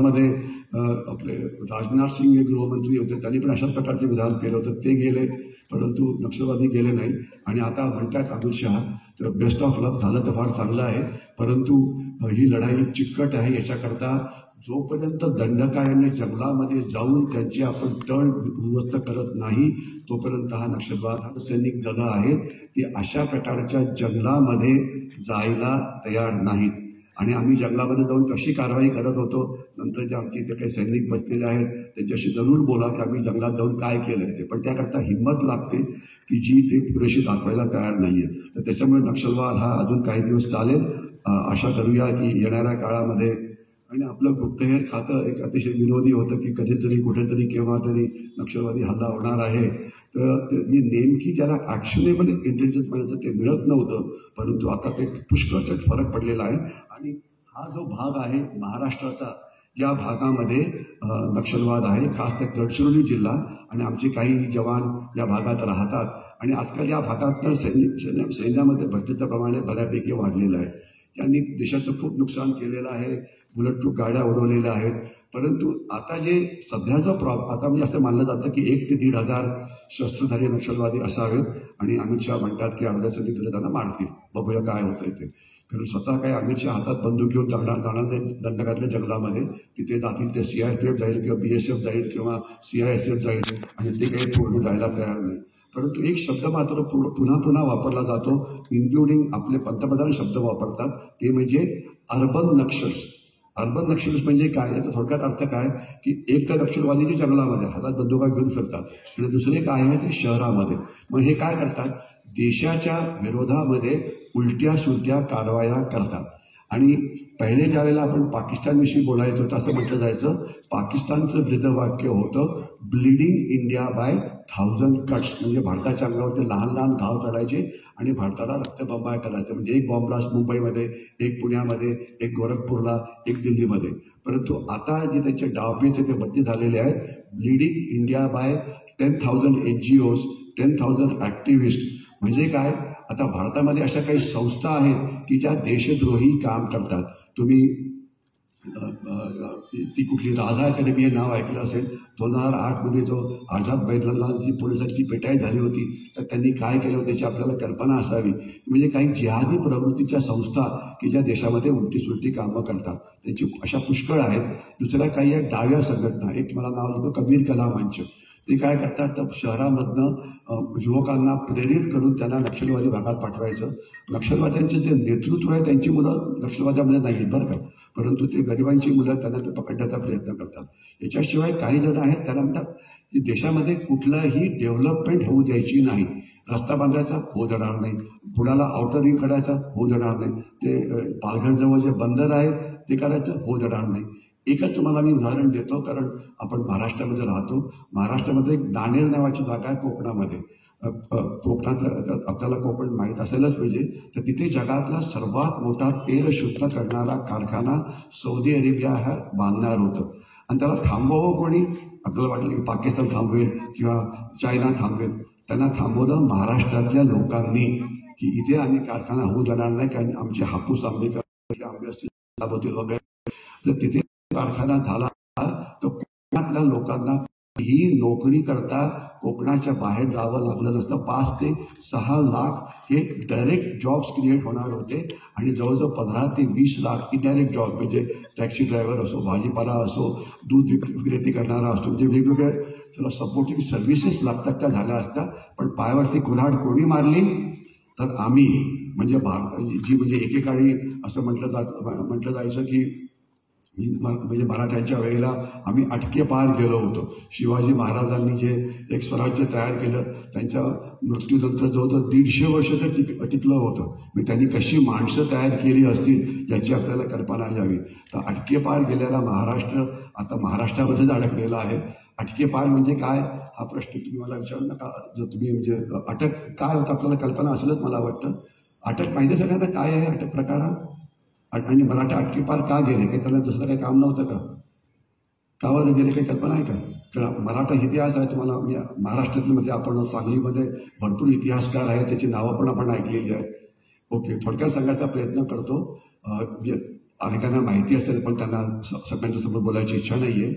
आपले राजनाथ सिंग हे गृहमंत्री होते, त्यांनी पण अशाच प्रकारचे विधान केलं होतं, ते गेले, परंतु नक्षलवादी गेले नाही. आणि आता म्हणतात अमित शहा, तर बेस्ट ऑफ लक, झालं तर फार चांगलं आहे, परंतु ही लढाई चिकट आहे. याच्याकरता जोपर्यंत दंडकार्याने जंगलामध्ये जाऊन त्यांची आपण तळ उद्ध्वस्त करत नाही, तोपर्यंत हा नक्षलवाद सैनिक दलं आहेत ती अशा प्रकारच्या जंगलामध्ये जायला तयार नाहीत. आणि आम्ही जंगलामध्ये जाऊन कशी कारवाई करत होतो, नंतर जे आमचे इथे काही सैनिक बसलेले आहेत त्यांच्याशी जरूर बोला की आम्ही जंगलात जाऊन काय केलं ते, पण त्याकरता हिंमत लागते की जी ते पुरेशी दाखवायला तयार नाही आहेत. तर त्याच्यामुळे नक्षलवाद हा अजून काही दिवस चालेल. आशा करूया की येणाऱ्या काळामध्ये. आणि आपलं गुप्तहेर खातं एक अतिशय विरोधी होतं की कधीतरी कुठेतरी केव्हा तरी नक्षलवादी हल्ला होणार आहे, तर नेमकी ज्याला ॲक्शनेबल इंटेलिजन्स म्हणायचं ते मिळत नव्हतं, परंतु आता ते पुष्कळच फरक पडलेला आहे. आणि हा जो भाग आहे महाराष्ट्राचा, या भागामध्ये नक्षलवाद आहे, खास तर गडचिरोली जिल्हा, आणि आमचे काही जवान या भागात राहतात. आणि आजकाल या भागात तर सैन्यामध्ये भरतीचं प्रमाण बऱ्यापैकी वाढलेलं आहे. त्यांनी देशाचं खूप नुकसान केलेलं आहे, बुलेट प्रूफ गाड्या उडवलेल्या आहेत. परंतु आता जे सध्याचं आता म्हणजे असं मानलं जातं की 1 ते 1,500 शस्त्रधारी नक्षलवादी असावेत. आणि अमित शहा म्हणतात की अर्ध्याचं तिथे त्यांना मारतील, बघूया काय होतं ते. कारण स्वतः काही अमित शहा हातात बंदूक घेऊन जाणार नाही दंडकातल्या जंगलामध्ये, तिथे जातील ते CRPF जाईल किंवा BSF जाईल किंवा CISF जाईल, आणि ते काही पूर्ण जायला तयार नाही. परंतु एक शब्द मात्र पुन्हा पुन्हा वापरला जातो, इन्क्लुडिंग आपले पंतप्रधान शब्द वापरतात, ते म्हणजे अर्बन नक्षल्स. अर्बन नक्षल्स म्हणजे काय, याचा थोडक्यात अर्थ काय की एक तर नक्षलवादी जे जंगलामध्ये हातात बंदुका घेऊन फिरतात, आणि दुसरे काय आहे ते शहरामध्ये. मग हे काय करतात, देशाच्या विरोधामध्ये उलट्या सुलट्या कारवाया करतात. आणि पहिले ज्यावेळेला आपण पाकिस्तानविषयी बोलायचो तर असं म्हटलं जायचं, पाकिस्तानचं ब्रीदवाक्य होतं ब्लिडिंग इंडिया बाय 1000 कट्स, म्हणजे भारताच्या अंगावरती लहान लहान घाव चढायचे आणि भारताला रक्तबंबाळ करायचं. म्हणजे एक बॉम्ब ब्लास्ट मुंबईमध्ये, एक पुण्यामध्ये, एक गोरखपूरला, एक दिल्लीमध्ये. परंतु आता जे त्याचे डावपेच ते बत्ती झालेले आहेत, bleeding India by 10,000 NGOs, 10,000 activist. म्हणजे काय, आता भारतामध्ये अशा काही संस्था आहेत की ज्या देशद्रोही काम करतात. तुम्ही ती कुठली राधा अकॅडमी हे नाव ऐकलं असेल. 2008 जो आझाद मैदानाला जी पोलिसांची पेटाई झाली होती, तर त्यांनी काय केलं होतं त्याची आपल्याला कल्पना असावी. म्हणजे काही जिहादी प्रवृत्तीच्या संस्था की ज्या देशामध्ये उलटी सुलटी कामं करतात, त्यांची अशा पुष्कळ आहेत. दुसऱ्या काही आहेत डाव्या संघटना, एक मला नाव होतं कबीर कला मंच. ते काय करतात, तर शहरामधनं युवकांना प्रेरित करून त्यांना नक्षलवादी भागात पाठवायचं. नक्षलवाद्यांचे जे नेतृत्व आहे त्यांची मुलं नक्षलवाद्यामध्ये नाही बरं का, परंतु ते गरिबांची मुलं त्यांना ते पकडण्याचा प्रयत्न करतात. याच्याशिवाय काही जण आहेत त्याला म्हणतात की देशामध्ये कुठलंही डेव्हलपमेंट होऊ द्यायची नाही. रस्ता बांधायचा होऊ देणार नाही, पुण्याला आउटर रिंग काढायचा होऊ देणार नाही, ते पालघरजवळ जे बंदर आहे ते काढायचं होऊ देणार नाही. एकच तुम्हाला मी उदाहरण देतो, कारण आपण महाराष्ट्रामध्ये राहतो. महाराष्ट्रामध्ये एक दानेर नावाची जागा आहे कोकणामध्ये. कोकणातलं आपल्याला कोकण माहीत असायलाच पाहिजे. तर तिथे जगातला सर्वात मोठा तेल शुद्ध करणारा कारखाना सौदी अरेबिया हा बांधणार होतं. आणि त्याला थांबवावं कोणी, आपल्याला वाटलं की पाकिस्तान थांबवेल किंवा चायना थांबवेल. त्यांना थांबवलं महाराष्ट्रातल्या लोकांनी की इथे आम्ही कारखाना होऊ देणार नाही, कारण आमचे हापूस आंबे असतील होतील वगैरे. तर तिथे कारखाना झाला तर कोकणातल्या लोकांना ही नोकरी करता कोकणाच्या बाहेर जावं लागलं नसतं. 5 ते 6 लाख हे डायरेक्ट जॉब्स क्रिएट होणार होते, आणि जवळजवळ 15 ते 20 लाख इनडायरेक्ट जॉब, म्हणजे टॅक्सी ड्रायव्हर असो, भाजीपाला असो, दूध विक्रेती करणारा असतो, म्हणजे वेगवेगळ्या त्याला सपोर्टिंग सर्व्हिसेस लागतात त्या झाल्या असत्या. पण पायावरती कुऱ्हाड कोणी मारली, तर आम्ही, म्हणजे भारत जी म्हणजे एकेकाळी असं म्हटलं जायचं की म्हणजे मराठ्यांच्या वेळेला आम्ही अटके पार गेलो होतो. शिवाजी महाराजांनी जे एक स्वराज्य तयार केलं, त्यांच्या मृत्यूनंतर जवळजवळ 150 वर्ष तर टिकलं होतं. म्हणजे त्यांनी कशी माणसं तयार केली असतील याची आपल्याला कल्पना यावी. तर अटके पार गेलेला महाराष्ट्र आता महाराष्ट्रामध्येच अडकलेला आहे. अटके पार म्हणजे काय हा प्रश्न तुम्ही मला विचारू नका. जर तुम्ही म्हणजे अटक काय होतं आपल्याला कल्पना असेलच मला वाटतं. अटक माहिती सगळ्यांना काय आहे अटक प्रकार, आणि मराठा अटके पार का गेले, काही त्यांना दुसरं काही काम नव्हतं का, कावाला गेले काही कल्पना आहे का? कारण मराठा इतिहास आहे तुम्हाला महाराष्ट्रामध्ये आपण सांगलीमध्ये भरपूर इतिहासकार आहेत, त्याची नावं पण आपण ऐकलेली आहेत. ओके, थोडक्यात सांगायचा प्रयत्न करतो. अनेकांना माहिती असेल पण त्यांना सगळ्यांच्या समोर बोलायची इच्छा नाही आहे.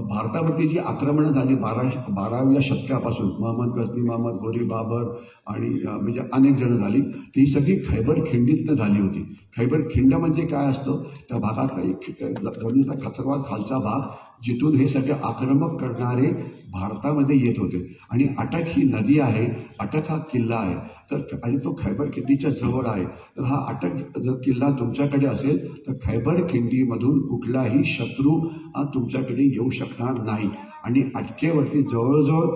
भारतावरती जी आक्रमणं झाली 12व्या शतकापासून, महम्मद गझनी, महम्मद घोरी, बाबर आणि म्हणजे अनेक जण झाली, ती सगळी खैबर खिंडीतनं झाली होती. खैबर खिंड म्हणजे काय असतं, त्या भागातला एक जमिनीचा खचरवाद खालचा भाग, जिथून हे सगळे आक्रमक करणारे भारतामध्ये येत होते. आणि अटक ही नदी आहे, अटक हा किल्ला आहे, तर आणि तो खैबर खिंडीच्या जवळ आहे. तर हा अटक जर किल्ला तुमच्याकडे असेल तर खैबर खिंडीमधून कुठलाही शत्रू हा तुमच्याकडे येऊ शकणार नाही. आणि अटकेवरती जवळजवळ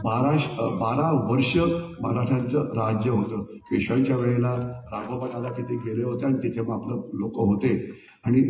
12 वर्ष मराठ्यांचं राज्य होतं. पेशव्यांच्या वेळेला राघोबा दादा तिथे गेले होते आणि तिथे मग आपलं लोक होते. आणि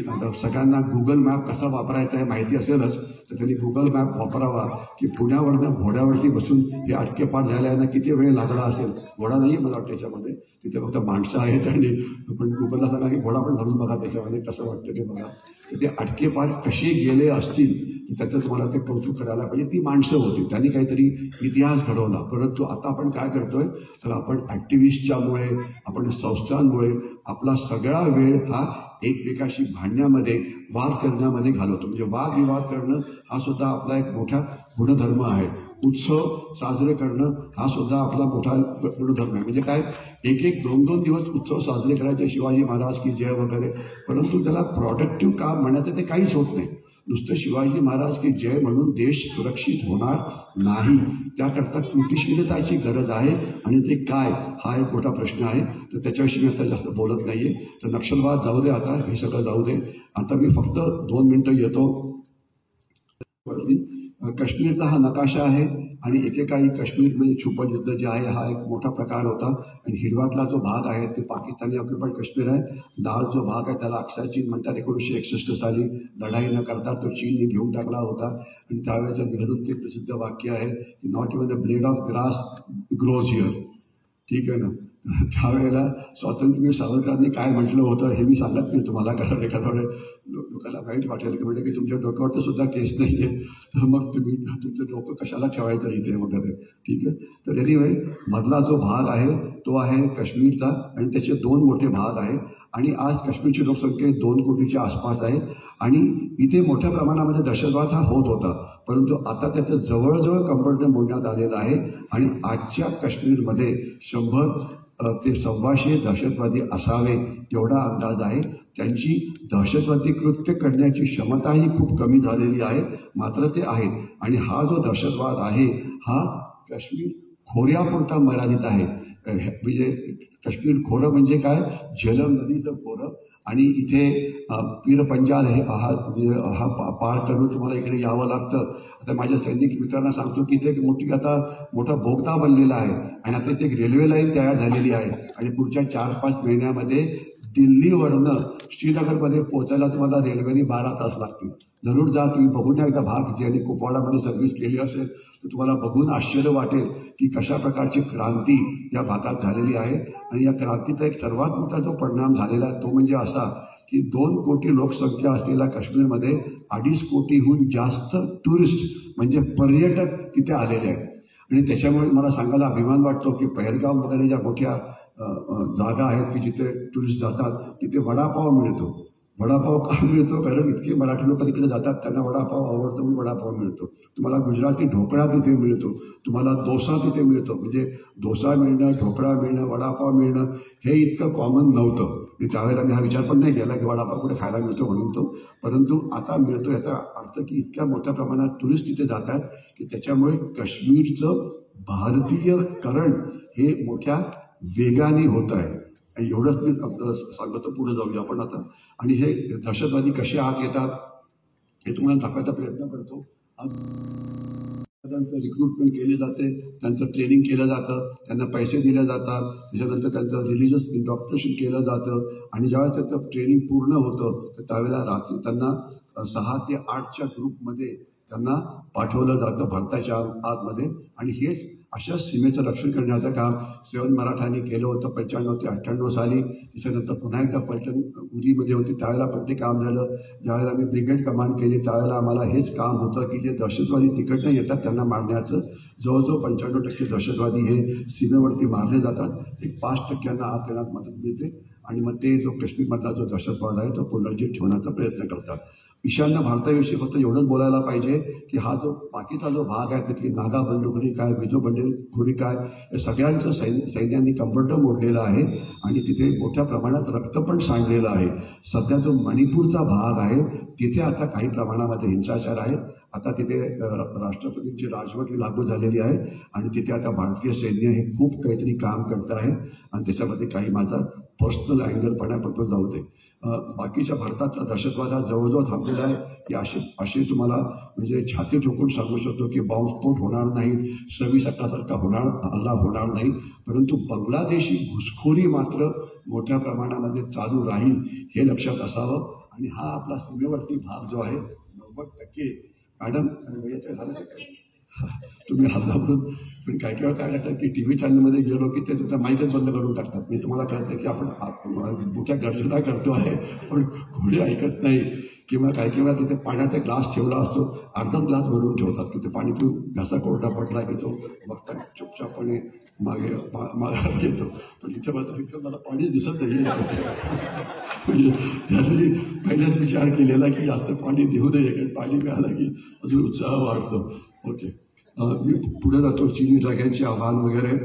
सगळ्यांना गुगल मॅप कसा वापरायचा आहे माहिती असेलच, तर त्यांनी गुगल मॅप वापरावा की पुण्यावरनं घोड्यावरती बसून हे अटके पार झाले यांना किती वेळ लागला असेल. घोडा नाही मला वाटतं त्याच्यामध्ये, तिथे फक्त माणसं आहेत. आणि पण गुगलला सांगा की घोडा पण घालून बघा त्याच्यामध्ये कसं वाटतं ते बघा. तर ते अटके पार कसे गेले असतील त्याचं तुम्हाला ते कौतुक करायला पाहिजे. ती माणसं होती, त्यांनी काहीतरी इतिहास घडवला. परंतु आता आपण काय करतोय तर आपण ॲक्टिव्हिस्टच्यामुळे, आपण संस्थांमुळे आपला सगळा वेळ हा एकमेकाशी भांडण्यामध्ये, वाद करण्यामध्ये घालवतो. म्हणजे वादविवाद करणं हा सुद्धा आपला एक मोठा गुणधर्म आहे. उत्सव साजरे करणं हा सुद्धा आपला मोठा गुणधर्म आहे. म्हणजे काय, 1-1, 2-2 दिवस उत्सव साजरे करायचे, शिवाजी महाराज की जय वगैरे, परंतु त्याला प्रॉडक्टिव्ह काम म्हणायचं ते काहीच होत नाही. नुसतं शिवाजी महाराज की जय म्हणून देश सुरक्षित होणार नाही. त्याकरता कृतिशीलताची गरज आहे. आणि ते काय हा एक मोठा प्रश्न आहे. तर त्याच्याविषयी मी आता जास्त बोलत नाही आहे. तर नक्षलवाद जाऊ दे, आता हे सगळं जाऊ दे. आता मी फक्त 2 मिनिटं येतो. काश्मीरचा हा नकाशा आहे आणि एकेकाळी काश्मीर म्हणजे छुपं युद्ध जे आहे हा एक मोठा प्रकार होता. आणि हिरव्यातला जो भाग आहे ते पाकिस्तानी ऑक्युपाईड काश्मीर आहे. लाल जो भाग आहे त्याला अक्साई चीन म्हणतात. 1961 साली लढाई न करता तो चीनने घेऊन टाकला होता. आणि त्यावेळेचं नेहरूंचे प्रसिद्ध वाक्य आहे की not even the blade of grass grows here. ठीक आहे ना. त्यावेळेला स्वातंत्र्यवीर सावरकरांनी काय म्हटलं होतं हे मी सांगत नाही तुम्हाला, कारण एखाद्या वेळेस लोकांना वाईट वाटेल की म्हणजे की तुमच्या डोक्यावरती सुद्धा केस नाही आहे, तर मग तुम्ही तुमचं डोकं कशाला ठेवायचं इथे वगैरे. ठीक आहे. तर एनिवे मधला जो भाग आहे तो आहे काश्मीरचा आणि त्याचे 2 मोठे भाग आहेत. आणि आज काश्मीरची लोकसंख्या 2 कोटीच्या आसपास आहे. आणि इथे मोठ्या प्रमाणामध्ये दहशतवाद हा होत होता, परंतु आता त्याचं जवळजवळ कंबरडं मोडण्यात आलेलं आहे. आणि आजच्या काश्मीरमध्ये 100 ते 125 दहशतवादी असावे एवढा अंदाज आहे. त्यांची दहशतवादी कृत्य करण्याची क्षमताही खूप कमी झालेली आहे, मात्र ते आहेत. आणि हा जो दहशतवाद आहे हा काश्मीर खोऱ्यापुरता मर्यादित आहे. म्हणजे काश्मीर खोरं म्हणजे काय, झेलम नदीचं खोरं. आणि इथे पीर पंजाल हा पार करून तुम्हाला इकडे यावं लागतं. आता माझ्या सैनिक मित्रांना सांगतो की इथे मोठा बोगदा बनलेला आहे आणि आता इथे एक रेल्वे लाईन तयार झालेली आहे. आणि पुढच्या 4-5 महिन्यामध्ये दिल्लीवरनं श्रीनगरमध्ये पोहोचायला तुम्हाला रेल्वेने 12 तास लागतील. जरूर जा, तुम्ही बघून एकदा भाग ज्यांनी कुपवाडामध्ये सर्व्हिस केली असेल तर तुम्हाला बघून आश्चर्य वाटेल की कशा प्रकारची क्रांती या भागात झालेली आहे. आणि या क्रांतीचा एक सर्वात मोठा जो परिणाम झालेला आहे तो म्हणजे असा की 2 कोटी लोकसंख्या असलेल्या काश्मीरमध्ये 2.5 कोटीहून जास्त टुरिस्ट म्हणजे पर्यटक तिथे आलेले आहेत. आणि त्याच्यामुळे मला सांगायला अभिमान वाटतो की पहलगाम वगैरे ज्या मोठ्या जागा आहेत की जिथे टुरिस्ट जातात तिथे वडापाव मिळतो. वडापाव का मिळतो, कारण इतके मराठी लोक तिकडे जातात, त्यांना वडापाव आवडतो म्हणून वडापाव मिळतो. तुम्हाला गुजराती ढोकळा तिथे मिळतो, तुम्हाला डोसा तिथे मिळतो. म्हणजे डोसा मिळणं, ढोकळा मिळणं, वडापाव मिळणं हे इतकं कॉमन नव्हतं. मी त्यावेळेला मी हा विचार पण नाही केला की वडापाव कुठे खायला मिळतो म्हणून तो, परंतु आता मिळतो. याचा अर्थ की इतक्या मोठ्या प्रमाणात टुरिस्ट तिथे जातात की त्याच्यामुळे काश्मीरचं भारतीयकरण हे मोठ्या वेगाने होत आहे. एवढंच मी सांगतो, पुढे जाऊया आपण आता. आणि हे दहशतवादी कसे आत येतात हे तुम्हाला दाखवायचा प्रयत्न करतो. त्यांचं रिक्रुटमेंट केली जाते, त्यांचं ट्रेनिंग केलं जातं, त्यांना पैसे दिले जातात, त्याच्यानंतर त्यांचं रिलिजियस इंडॉक्ट्रेशन केलं जातं आणि ज्यावेळेस त्याचं ट्रेनिंग पूर्ण होतं तर त्यावेळेला रात्री त्यांना 6 ते 8च्या ग्रुपमध्ये त्यांना पाठवलं जातं भारताच्या आतमध्ये. आणि हेच अशा सीमेचं रक्षण करण्याचं काम सेवन मराठांनी केलं होतं 95 ते 98 साली. त्याच्यानंतर पुन्हा एकदा पलटण उरीमध्ये होती, त्यावेळेला पण ते काम झालं. ज्यावेळेला आम्ही ब्रिगेड कमांड केली त्यावेळेला आम्हाला हेच काम होतं की जे दहशतवादी तिकडनं येतात त्यांना मारण्याचं. जवळजवळ 95% दहशतवादी हे सीमेवरती मारले जातात. एक 5% आत येण्यात मदत मिळते आणि मग ते जो काश्मीरमधला जो दहशतवाद आहे तो पुनर्जीत ठेवण्याचा प्रयत्न करतात. ईशान्य भारताविषयी फक्त एवढंच बोलायला पाहिजे की हा जो बाकीचा जो भाग आहे तिथली नागा बंडखोरी काय, मिझो बंडखोरी काय, या सगळ्यांचं सैन्याने कंबरडं मोडलेलं आहे आणि तिथे मोठ्या प्रमाणात रक्त पण सांडलेलं आहे. सध्या जो मणिपूरचा भाग आहे तिथे आता काही प्रमाणामध्ये हिंसाचार आहे. आता तिथे राष्ट्रपतींची राजवट लागू झालेली आहे आणि तिथे आता भारतीय सैन्य हे खूप काहीतरी काम करत आहे आणि त्याच्यामध्ये काही माझा पर्सनल अँगल पण आहे, पण तो जाऊ दे. बाकीच्या भारतातला दहशतवाद हा जवळजवळ थांबलेला आहे की असे तुम्हाला म्हणजे छाती ठोकून सांगू शकतो की बॉम्बस्फोट होणार नाही, 26/11सारखा हल्ला होणार नाही, परंतु बांगलादेशी घुसखोरी मात्र मोठ्या प्रमाणामध्ये चालू राहील हे लक्षात असावं. आणि हा आपला सीमेवरती भाग जो आहे 90% मॅडम झालं तुम्ही हल्ला म्हणून पण काही वेळा काय करतात की TV चॅनलमध्ये गेलो की ते तुमचा माईकच बंद करून टाकतात. मी तुम्हाला कळतं की आपण मोठ्या गर्जना करतो आहे पण कोणी ऐकत नाही. किंवा काही वेळा तिथे पाण्याचा ग्लास ठेवला असतो, अर्धाच ग्लास भरून ठेवतात की ते पाणी पिऊन घसा कोरडा पडला की तो बघता चुपचापणे मागे घेतो. पण इथे मात्र इथं मला पाणी दिसत नाही. म्हणजे त्यासाठी पहिल्याच विचार केलेला की जास्त पाणी देऊ नये, कारण पाणी मिळालं की अजून उत्साह वाढतो. ओके, मी पुढे जातो. चिनी ड्रॅगनचे आव्हान वगैरे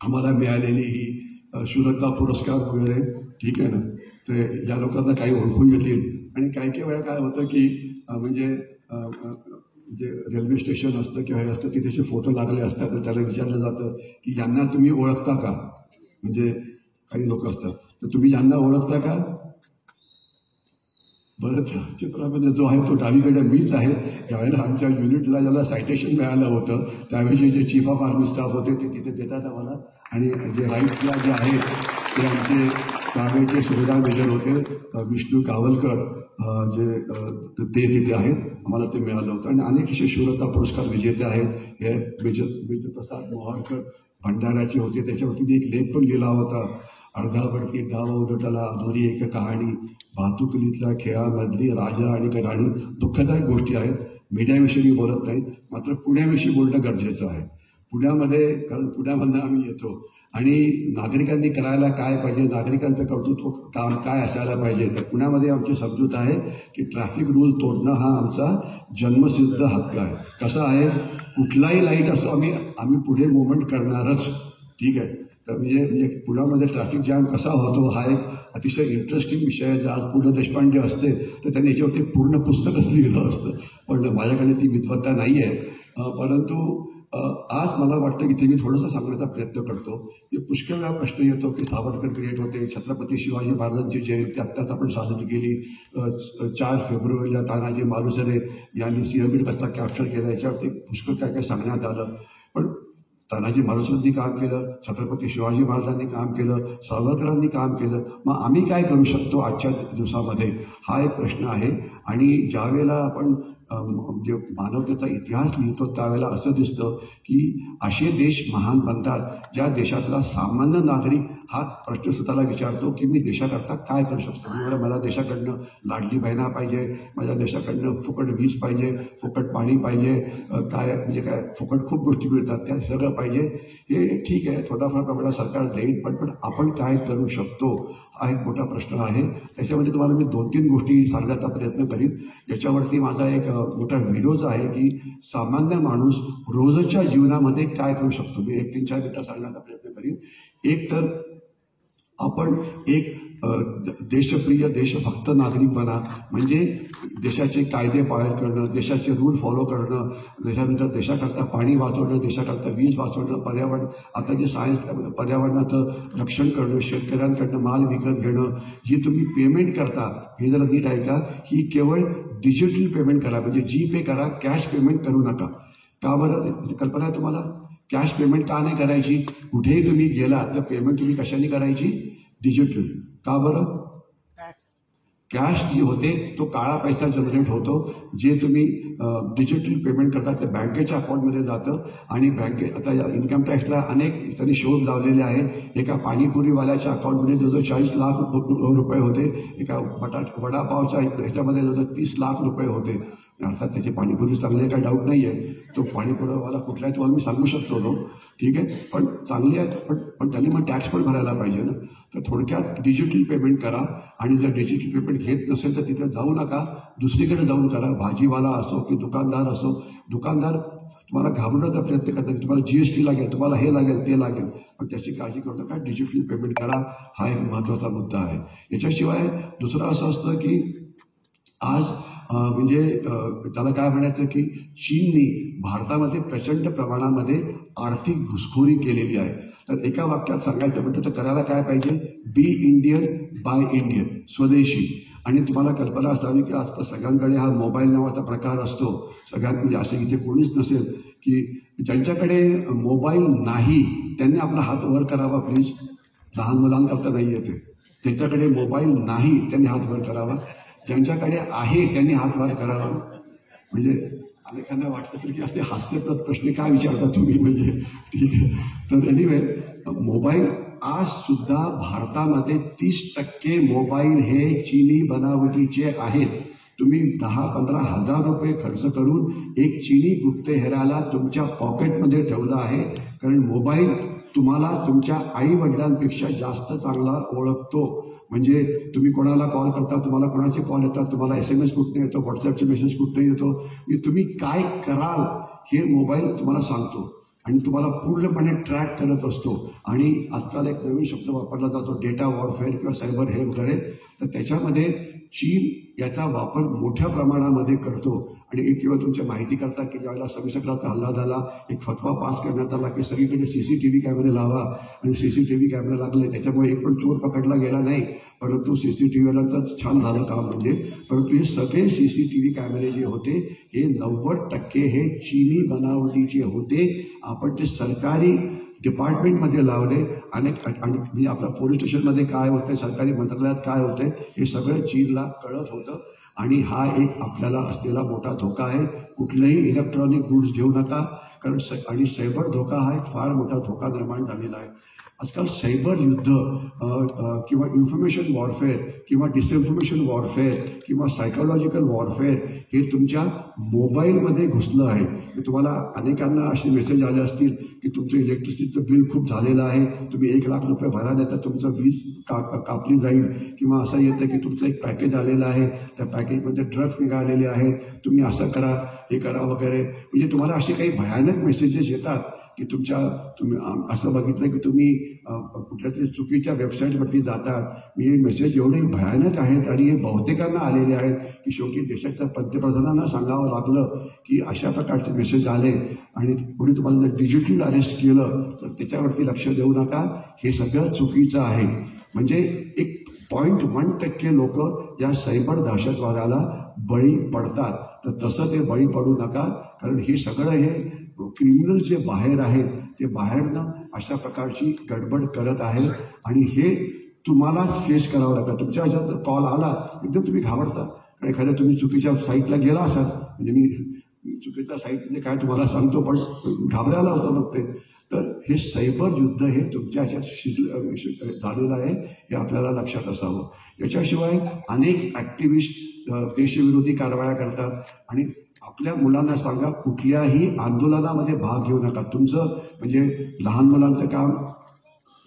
आम्हाला मिळालेली ही शूरता पुरस्कार वगैरे ठीक आहे ना, ते या लोकांना काही ओळखून येतील. आणि काही वेळा काय होतं की म्हणजे जे रेल्वे स्टेशन असतं किंवा हे असतं तिथे फोटो लागले असतात तर त्याला विचारलं जातं की यांना तुम्ही ओळखता का. म्हणजे काही लोक असतात तर तुम्ही यांना ओळखता का. बरंच चित्रामध्ये जो आहे तो डावीकडे मीच आहे. ज्यावेळेला आमच्या युनिटला ज्याला सायटेशन मिळालं होतं त्यावेळी जे चीफ ऑफ आर्मी स्टाफ होते ते तिथे देतात आम्हाला. आणि जे राईटला जे आहेत ते आमचे त्यावेळेचे सुभेदार मेजर होते विष्णू कावलकर, जे ते तिथे आहेत, आम्हाला ते मिळालं होतं. आणि अनेक असे शूरता पुरस्कार विजेते आहेत. हे मेजर प्रसाद मोहरकर भंडाऱ्याचे होते, त्याच्यावरती मी एक लेख पण लिहिला होता. अर्धावरती डाव उलटला अधुरी एक कहाणी, भातुकलीतल्या खेळामधली राजा आणि राणी. दुःखदायक गोष्टी आहेत. मीडियाविषयी मी बोलत नाही, मात्र पुण्याविषयी बोलणं गरजेचं आहे. पुण्यामध्ये, कारण पुण्यामधनं आम्ही येतो आणि नागरिकांनी करायला काय पाहिजे, नागरिकांचं कर्तृत्व काम काय असायला पाहिजे. तर पुण्यामध्ये आमची समजूत आहे की ट्रॅफिक रूल तोडणं हा आमचा जन्मसिद्ध हक्क आहे. कसा आहे, कुठलाही लाईट असो आम्ही पुढे मुवमेंट करणारच. ठीक आहे, तर म्हणजे पुण्यामध्ये ट्रॅफिक जॅम कसा होतो हा एक अतिशय इंटरेस्टिंग विषय आहे. आज पु ल देशपांडे असते तर त्यांनी याच्यावरती पूर्ण पुस्तकच लिहिलं असतं, पण माझ्याकडे ती विद्वत्ता नाही आहे. परंतु आज मला वाटतं की ते मी थोडंसं सांगण्याचा प्रयत्न करतो की पुष्कळ वेळा प्रश्न येतो की सावरकर क्रिएट होते, छत्रपती शिवाजी महाराजांची जयंती आत्ताच आपण साजरी केली. 4 फेब्रुवारीला तानाजी मालुसरे यांनी सिंहगड कसा कॅप्चर केला याच्यावरती पुष्कळ काय सांगण्यात आलं. पण तानाजी मालुसरेंनी काम केलं, छत्रपती शिवाजी महाराजांनी काम केलं, सावरकरांनी काम केलं, मग आम्ही काय करू शकतो आजच्या दिवसामध्ये, हा एक प्रश्न आहे. आणि ज्यावेळेला आपण जे मानवतेचा इतिहास लिहितो त्यावेळेला असं दिसतं की असे देश महान बनतात ज्या देशातला सामान्य नागरिक हा प्रश्न स्वतःला विचारतो की मी देशाकरता काय करू शकतो. म्हणजे मला देशाकडनं लाडली बहिणा पाहिजे, माझ्या देशाकडनं फुकट वीज पाहिजे, फुकट पाणी पाहिजे, काय म्हणजे काय फुकट खूप गोष्टी मिळतात त्या सगळं पाहिजे. हे ठीक आहे, थोडाफार प्रमाणात सरकार देईल, पण आपण काय करू शकतो हा एक मोठा प्रश्न आहे. त्याच्यामध्ये तुम्हाला मी 2-3 गोष्टी सांगण्याचा प्रयत्न करीन. याच्यावरती माझा एक मोठा व्हिडिओज आहे की सामान्य माणूस रोजच्या जीवनामध्ये काय करू शकतो. मी 1-3-4 मिनिटं सांगण्याचा प्रयत्न करीन. एक तर आपण एक देशप्रिय देशभक्त नागरिक बना, म्हणजे देशाचे कायदे पालन करणं, देशाचे रूल फॉलो करणं, देशानंतर देशाकरता पाणी वाचवणं, देशाकरता वीज वाचवणं, पर्यावरण आता जे सायन्स पर्यावरणाचं रक्षण करणं, शेतकऱ्यांकडनं माल विकत घेणं, जी तुम्ही पेमेंट करता हे जरा नीट ऐका, ही केवळ डिजिटल पेमेंट करा, म्हणजे जीपे करा, कॅश पेमेंट करू नका. का बरं? कल्पना आहे तुम्हाला? कॅश पेमेंट का नाही करायची? कुठेही तुम्ही गेला तर पेमेंट तुम्ही कशाने करायची? डिजिटल. का बरं? कॅश जी होते तो काळा पैसा जनरेट होतो. जे तुम्ही डिजिटल पेमेंट करता ते बँकेच्या अकाउंटमध्ये जातं आणि आता इन्कम टॅक्सला अनेक त्यांनी शोध लावलेले आहेत. एका पाणीपुरीवाल्याच्या अकाउंटमध्ये जवळजवळ 40 लाख रुपये होते. एका वडापावच्या ह्याच्यामध्ये जवळजवळ 30 लाख रुपये होते. अर्थात त्याची पाणीपुरी चांगली आहे, काही डाऊट नाही आहे. तो पाणीपुरीवाला कुठला आहे तुम्हाला मी सांगू शकतो तो, ठीक आहे, पण चांगली आहे, पण त्यांनी मग टॅक्स पण भरायला पाहिजे ना. तर थोडक्यात डिजिटल पेमेंट करा आणि जर डिजिटल पेमेंट घेत नसेल तर तिथे जाऊ नका, दुसरीकडे जाऊन करा. भाजीवाला असो की दुकानदार असो, दुकानदार तुम्हाला घाबरण्याचा प्रयत्न करतात की तुम्हाला जीएसटी लागेल, तुम्हाला हे लागेल ते लागेल, पण त्याची काळजी करू नका. डिजिटल पेमेंट करा, हा एक महत्त्वाचा मुद्दा आहे. याच्याशिवाय दुसरं असं असतं की आज म्हणजे त्याला काय म्हणायचं की चीननी भारतामध्ये प्रचंड प्रमाणामध्ये आर्थिक घुसखोरी केलेली आहे. तर एका वाक्यात सांगायचं म्हटलं तर करायला काय पाहिजे? बी इंडियन बाय इंडियन, स्वदेशी. आणि तुम्हाला कल्पना असावी की आज सगळ्यांकडे हा मोबाईल नावाचा प्रकार असतो. सगळ्यात म्हणजे असे इथे कोणीच नसेल की ज्यांच्याकडे मोबाईल नाही त्यांनी आपला हात वर करावा प्लीज. लहान मुलांकरता नाही येते. ज्यांच्याकडे मोबाईल नाही त्यांनी हात वर करावा, ज्यांच्याकडे आहे त्यांनी हात वर करावा. म्हणजे अनेकांना वाटत असेल की असे हास्यप्रद प्रश्न काय विचारता तुम्ही, म्हणजे ठीक आहे. तर एनिवे, मोबाईल आज सुद्धा भारतामध्ये 30% मोबाईल हे चीनी बनावटीचे आहेत. तुम्ही 10-15 हजार रुपये खर्च करून एक चीनी गुप्तहेराला तुमच्या पॉकेटमध्ये ठेवला आहे, कारण मोबाईल तुम्हाला तुमच्या आई वडिलांपेक्षा जास्त चांगला ओळखतो. म्हणजे तुम्ही कोणाला कॉल करता, तुम्हाला कोणाचे कॉल येतात, तुम्हाला SMS कुठे येतो, व्हॉट्सअपचे मेसेज कुठे येतो, तुम्ही काय कराल हे मोबाईल तुम्हाला सांगतो आणि तुम्हाला पूर्णपणे ट्रॅक करत असतो. आणि आजकाल एक नवीन शब्द वापरला जातो डेटा वॉरफेअर किंवा सायबर हे वगैरे. तर त्याच्यामध्ये चीन याचा वापर मोठ्या प्रमाणामध्ये करतो. आणि किंवा तुमच्या माहिती करता की ज्यावेळेला 26 अकराचा हल्ला झाला, एक फतवा पास करण्यात आला की सगळीकडे CCTV कॅमेरे लावा. आणि CCTV कॅमेरे लागले, त्याच्यामुळे एक पण चोर पकडला गेला नाही, परंतु CCTVवाल्यांचं छान झालं काम म्हणजे. परंतु हे सगळे CCTV कॅमेरे जे होते हे 90% हे चीनी बनावटीचे होते. आपण ते सरकारी डिपार्टमेंटमध्ये लावले. अनेक म्हणजे आपल्या पोलीस स्टेशनमध्ये काय होतं, सरकारी मंत्रालयात काय होतं, हे सगळं चीनला कळत होतं. आणि हा एक आपल्याला असलेला मोठा धोका आहे. कुठलेही इलेक्ट्रॉनिक गुड्स घेऊ नका, कारण आणि सायबर धोका हा एक फार मोठा धोका निर्माण झालेला आहे. आजकाल सायबर युद्ध किंवा इन्फॉर्मेशन वॉरफेअर किंवा डिसइन्फॉर्मेशन वॉरफेअर किंवा सायकोलॉजिकल वॉरफेअर हे तुमच्या मोबाईलमध्ये घुसलं आहे. तुम्हाला अनेकांना असे मेसेज आले असतील की तुमचं इलेक्ट्रिसिटीचं बिल खूप झालेलं आहे, तुम्ही 1 लाख रुपये भरा, नाही तर तुमचं वीज कापली जाईल. किंवा असं येतं की तुमचं एक पॅकेज आलेलं आहे, त्या पॅकेजमध्ये ड्रग्स निघालेले आहेत, तुम्ही असं करा, हे करा वगैरे. म्हणजे तुम्हाला असे काही भयानक मेसेजेस येतात की तुम्ही असं बघितलं की तुम्ही कुठल्या तरी चुकीच्या वेबसाईटवरती जातात. हे मेसेज एवढे भयानक आहेत आणि हे बहुतेकांना आलेले आहेत की शेवटी देशाच्या पंतप्रधानांना सांगावं लागलं की अशा प्रकारचे मेसेज आले. आणि पुढे तुम्हाला जर डिजिटल अरेस्ट केलं तर त्याच्यावरती लक्ष देऊ नका, हे सगळं चुकीचं आहे. म्हणजे एक 0.1% लोक या सायबर दहशतवादाला बळी पडतात. तर तसं ते बळी पडू नका, कारण हे सगळं हे क्रिमिनल जे बाहेर आहेत ते बाहेरनं अशा प्रकारची गडबड करत आहेत. आणि हे तुम्हालाच फेस करावं लागतं. तुमच्या ह्याच्यात कॉल आला एकदम तुम्ही घाबरता, कारण एखाद्या तुम्ही चुकीच्या साईटला गेला असाल, म्हणजे मी चुकीच्या साईटमध्ये काय तुम्हाला सांगतो पण घाबरायला होतं मग ते. तर हे सायबर युद्ध हे तुमच्या ह्याच्यात झालेलं आहे, हे आपल्याला लक्षात असावं. याच्याशिवाय अनेक ॲक्टिव्हिस्ट देशविरोधी कारवाया करतात. आणि आपल्या मुलांना सांगा कुठल्याही आंदोलनामध्ये भाग घेऊ नका. तुमचं म्हणजे लहान मुलांचं काम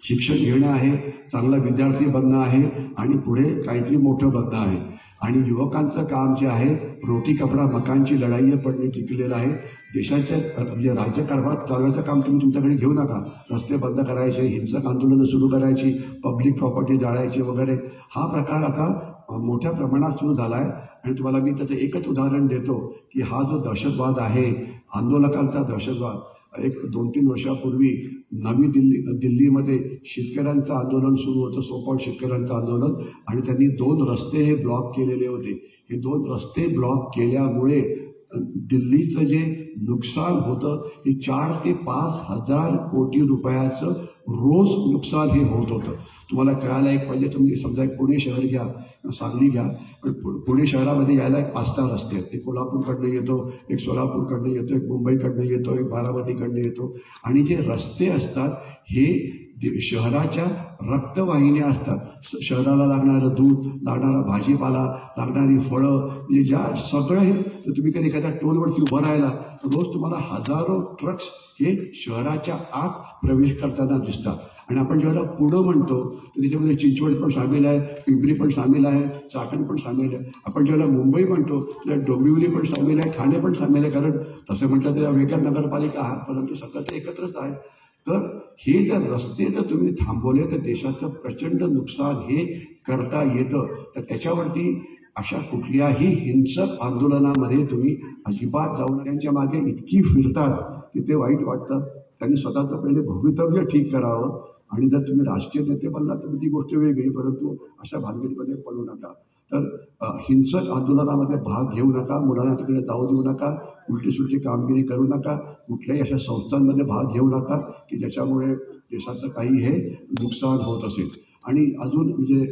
शिक्षण घेणं आहे, चांगला विद्यार्थी बनणं आहे आणि पुढे काहीतरी मोठं बनणं आहे. आणि युवकांचं काम जे आहे रोटी कपडा मकानची लढाई पण टिकलेलं आहे. देशाच्या म्हणजे राज्यकारभार चालवायचं काम तुम्ही तुमच्याकडे घेऊ नका. रस्ते बंद करायचे, हिंसक आंदोलनं सुरू करायची, पब्लिक प्रॉपर्टी जाळायची वगैरे, हा प्रकार आता मोठ्या प्रमाणात सुरू झाला आहे. आणि तुम्हाला मी त्याचं एकच उदाहरण देतो की हा जो दहशतवाद आहे, आंदोलकांचा दहशतवाद, एक 2-3 वर्षापूर्वी नवी दिल्लीमध्ये शेतकऱ्यांचं आंदोलन सुरू होतं, सोपॉट शेतकऱ्यांचं आंदोलन. आणि त्यांनी 2 रस्ते हे ब्लॉक केलेले होते. हे 2 रस्ते ब्लॉक केल्यामुळे दिल्लीचं जे नुकसान होतं हे 4 ते 5 हजार कोटी रुपयाचं रोज नुकसान हे होत होतं. तुम्हाला कळायला एक म्हणजे तुम्ही समजा एक पुणे शहर घ्या, सांगली घ्या, पण पुणे शहरामध्ये यायला एक 5-6 रस्ते आहेत. एक कोल्हापूरकडनं येतो, एक सोलापूरकडनं येतो, एक मुंबईकडनं येतो, एक बारामतीकडनं येतो. आणि जे रस्ते असतात हे शहराच्या रक्तवाहिन्या असतात. शहराला लागणारं दूध, लागणारा भाजीपाला, लागणारी फळं, म्हणजे ज्या सगळं हे तुम्ही कधी एखाद्या टोलवरती उभं राहिला रोज तुम्हाला हजारो ट्रक्स हे शहराच्या आत प्रवेश करताना दिसतात. आणि आपण जेव्हा पुणे म्हणतो तर त्याच्यामध्ये चिंचवड पण सामील आहे, पिंपरी पण सामील आहे, चाकण पण सामील आहे. आपण जेव्हा मुंबई म्हणतो तर डोंबिवली पण सामील आहे, ठाणे पण सामील आहे. कारण तसं म्हटलं तर वेगळ्या नगरपालिका आहात, परंतु सगळं ते एकत्रच आहे. तर हे जर रस्ते जर तुम्ही थांबवले तर देशाचं प्रचंड नुकसान हे करता येतं. तर त्याच्यावरती अशा कुठल्याही हिंसक आंदोलनामध्ये तुम्ही अजिबात जाऊन त्यांच्या मागे इतकी फिरतात की ते वाईट वाटतं. त्यांनी स्वतःचं पहिले भवितव्य ठीक करावं. आणि जर तुम्ही राजकीय नेते बनला तर ती गोष्ट वेगळी, परंतु अशा भानगडीमध्ये पडू नका. तर हिंसक आंदोलनामध्ये भाग घेऊ नका, मुलांना तिकडे जाऊ देऊ नका, उलटी सुलटी कामगिरी करू नका, कुठल्याही अशा संस्थांमध्ये भाग घेऊ नका की ज्याच्यामुळे देशाचं काही हे नुकसान होत असेल. आणि अजून म्हणजे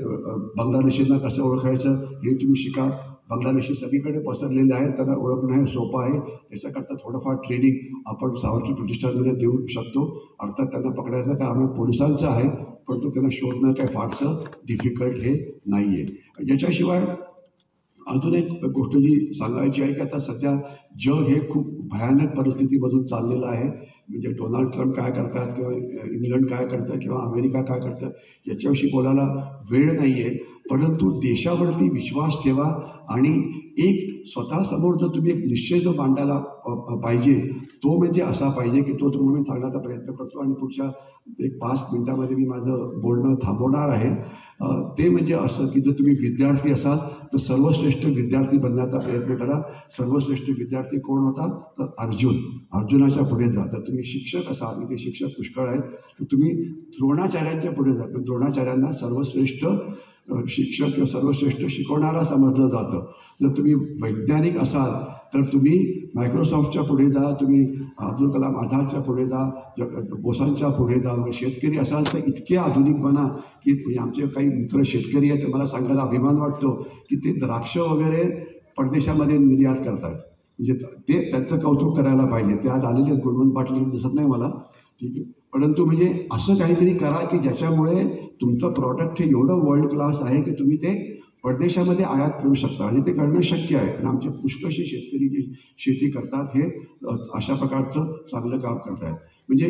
बांगलादेशींना कसं ओळखायचं हे तुम्ही शिका. बांगलादेशी सगळीकडे पसरलेले आहेत, त्यांना ओळखणं हे सोपं आहे. त्याच्याकरता थोडंफार ट्रेनिंग आपण सावरकर प्रतिष्ठानमध्ये देऊ शकतो. अर्थात त्यांना पकडायचं काय आम्ही पोलिसांचं आहे, परंतु त्यांना शोधणं काय फारसं डिफिकल्ट हे नाही आहे. याच्याशिवाय अजून एक गोष्ट जी सांगायची आहे की आता सध्या जग हे खूप भयानक परिस्थितीमधून चाललेलं आहे. म्हणजे डोनाल्ड ट्रम्प काय करतात किंवा इंग्लंड काय करतं किंवा अमेरिका काय करतं याच्याविषयी बोलायला वेळ नाही आहे. परंतु देशावरती विश्वास ठेवा आणि एक स्वतःसमोर जर तुम्ही एक निश्चय जो मांडायला पाहिजे तो म्हणजे असा पाहिजे की तो तुम्हाला मी सांगण्याचा प्रयत्न करतो आणि पुढच्या एक 5 मिनिटामध्ये मी माझं बोलणं थांबवणार आहे. ते म्हणजे असं की जर तुम्ही विद्यार्थी असाल तर सर्वश्रेष्ठ विद्यार्थी बनण्याचा प्रयत्न करा. सर्वश्रेष्ठ विद्यार्थी कोण होता तर अर्जुनाच्या पुढे जा. जर तुम्ही शिक्षक असाल, ते शिक्षक पुष्कळ आहेत, तर तुम्ही द्रोणाचार्यांच्या पुढे जा. पण द्रोणाचार्यांना सर्वश्रेष्ठ शिक्षक किंवा सर्वश्रेष्ठ शिकवणारा समजलं जातं. जर तुम्ही वैज्ञानिक असाल तर तुम्ही मायक्रोसॉफ्टच्या पुढे जा, तुम्ही अब्दुल कलाम आझादच्या पुढे जा, बोसांच्या पुढे जा. शेतकरी असाल तर इतके आधुनिक बना की आमचे काही मित्र शेतकरी आहेत, मला सांगायला अभिमान वाटतो की ते द्राक्ष वगैरे परदेशामध्ये निर्यात करतात. म्हणजे ते त्यांचं कौतुक करायला पाहिजे. ते आज आलेले गुणवंत पाटील दिसत नाही मला, ठीक आहे, परंतु म्हणजे असं काहीतरी करा की ज्याच्यामुळे तुमचं प्रॉडक्ट हे एवढं वर्ल्ड क्लास आहे की तुम्ही ते परदेशामध्ये आयात करू शकता. आणि ते करणं शक्य आहे. आणि आमचे पुष्कळशी शेतकरी जे शेती करतात हे अशा प्रकारचं चांगलं काम करत आहेत. म्हणजे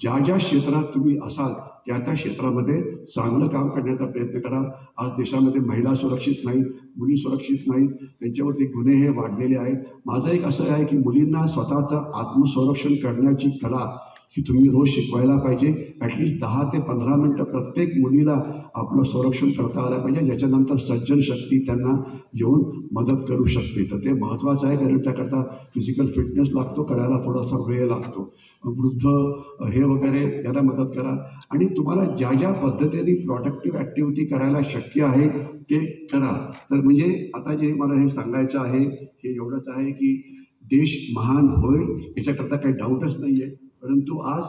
ज्या ज्या क्षेत्रात तुम्ही असाल त्या त्या क्षेत्रामध्ये चांगलं काम करण्याचा प्रयत्न करा. आज देशामध्ये महिला सुरक्षित नाहीत, मुली सुरक्षित नाहीत, त्यांच्यावरती गुन्हे हे वाढलेले आहेत. माझं एक असं आहे की मुलींना स्वतःचं आत्मसंरक्षण करण्याची कला ही तुम्ही रोज शिकवायला पाहिजे. ॲटलिस्ट 10 ते 15 मिनटं प्रत्येक मुलीला आपलं संरक्षण करता आलं पाहिजे, ज्याच्यानंतर सज्जन शक्ती त्यांना येऊन मदत करू शकते. तर ते महत्त्वाचं आहे, कारण त्याकरता फिजिकल फिटनेस लागतो, करायला थोडासा वेळ लागतो. वृद्ध हे वगैरे याला मदत करा. आणि तुम्हाला ज्या ज्या पद्धतीने प्रोडक्टिव्ह ॲक्टिव्हिटी करायला शक्य आहे ते करा. तर म्हणजे आता जे मला हे सांगायचं आहे हे एवढंच आहे की देश महान होईल याच्याकरता काही डाऊटच नाही आहे. परंतु आज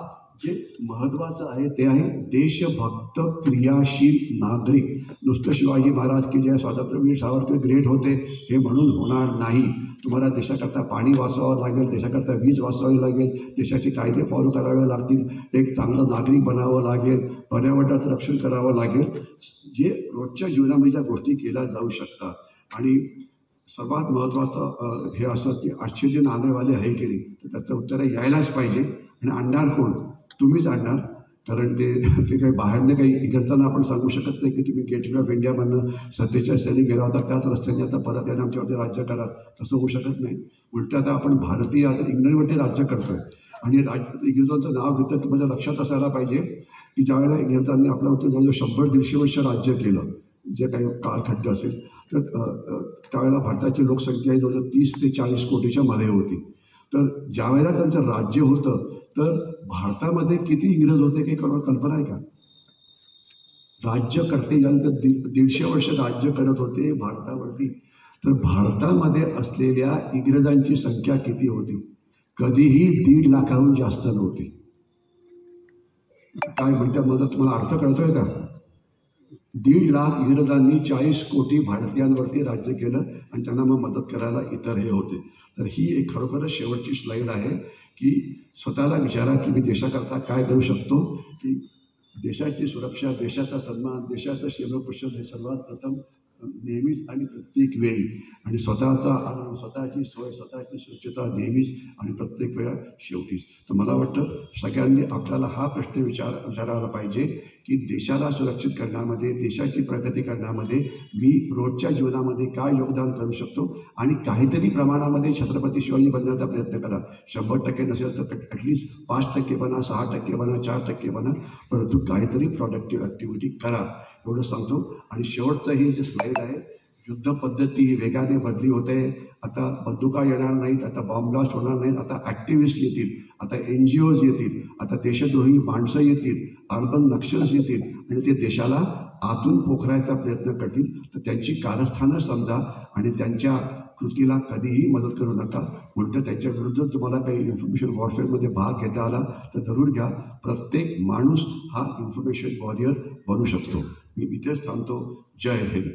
जे महत्त्वाचं आहे ते आहे देशभक्त क्रियाशील नागरिक. नुसतं शिवाजी महाराज की जे स्वातंत्र्यवीर सावरकर ग्रेट होते हे म्हणून होणार नाही. तुम्हाला देशाकरता पाणी वाचवावं लागेल, देशाकरता वीज वाचवावी लागेल, देशाचे कायदे फॉलो करावे लागतील, एक चांगलं नागरिक बनावं लागेल, पर्यावरणाचं रक्षण करावं लागेल, जे रोजच्या जीवनामध्ये ज्या गोष्टी केल्या जाऊ शकतात. आणि सर्वात महत्त्वाचं हे असं की आजचे जे नाणेवाले आहे की नाही तर त्याचं उत्तर यायलाच पाहिजे. आणि आणणार कोण? तुम्हीच आणणार. कारण ते काही बाहेरनं काही इकडताना आपण सांगू शकत नाही की तुम्ही गेटवे ऑफ इंडियामधनं सध्याच्या सैनिक गेला होता त्याच रस्त्याने आता परत यायला आमच्यावरती राज्य करा, तसं होऊ शकत नाही. उलट आता आपण भारतीय आता इंग्लंडवरती राज्य करतोय. आणि इंग्रजांचं नाव घेतं तुम्हाला लक्षात असायला पाहिजे की ज्यावेळेला इंग्रजांनी आपल्यावरती जवळजवळ 100-150 वर्ष राज्य केलं, जे काही कालखंड असेल, तर त्यावेळेला भारताची लोकसंख्या ही जवळजवळ 30 ते 40 कोटीच्या मध्ये होती. तर ज्यावेळेला त्यांचं राज्य होतं तर भारतामध्ये किती इंग्रज होते काही कल्पना आहे का? राज्यकर्ते ज्यानंतर 150 वर्ष राज्य करत होते भारतावरती, तर भारतामध्ये असलेल्या इंग्रजांची संख्या किती होती? कधीही 1.5 लाखाहून जास्त नव्हती. काय म्हणतात मला तुम्हाला अर्थ कळतोय का? 1.5 लाख इंग्रजांनी 40 कोटी भारतीयांवरती राज्य केलं आणि त्यांना मग मदत करायला इतर हे होते. तर ही एक खरोखरच शेवटची स्लाईड आहे की स्वतःला विचारा की मी देशाकरता काय करू शकतो, की देशाची सुरक्षा, देशाचा सन्मान, देशाचं क्षेत्रपोषण हे सर्वात प्रथम नेहमीच आणि प्रत्येक वेळी, आणि स्वतःचा आराम, स्वतःची सोय, स्वतःची स्वच्छता नेहमीच आणि प्रत्येक वेळा शेवटीच. तर मला वाटतं सगळ्यांनी आपल्याला हा प्रश्न विचारायला पाहिजे की देशाला सुरक्षित करण्यामध्ये, देशाची प्रगती करण्यामध्ये मी रोजच्या जीवनामध्ये काय योगदान करू शकतो, आणि काहीतरी प्रमाणामध्ये छत्रपती शिवाजी बनण्याचा प्रयत्न करा. 100% नसेल तर ॲटलिस्ट 5% बना, 6% बना, 4% बना, परंतु काहीतरी प्रोडक्टिव्ह ॲक्टिव्हिटी करा, एवढं सांगतो. आणि शेवटचं ही जे स्लाईड आहे, युद्ध पद्धती वेगाने बदली होते. आता बंदुका येणार नाहीत, आता बॉम्ब ब्लास्ट होणार नाहीत, आता ॲक्टिव्हिस्ट येतील, आता NGOज येतील, आता देशद्रोही माणसं येतील, अर्बन नक्षल्स येतील आणि ते देशाला आतून पोखरायचा प्रयत्न करतील. तर त्यांची कारस्थानं समजा आणि त्यांच्या कृतीला कधीही मदत करू नका. उलटं त्यांच्या विरुद्ध तुम्हाला काही इन्फॉर्मेशन वॉरफेअरमध्ये भाग घेता आला तर जरूर घ्या. प्रत्येक माणूस हा इन्फॉर्मेशन वॉरियर बनू शकतो. मी इथेच थांबतो. जय हिंद.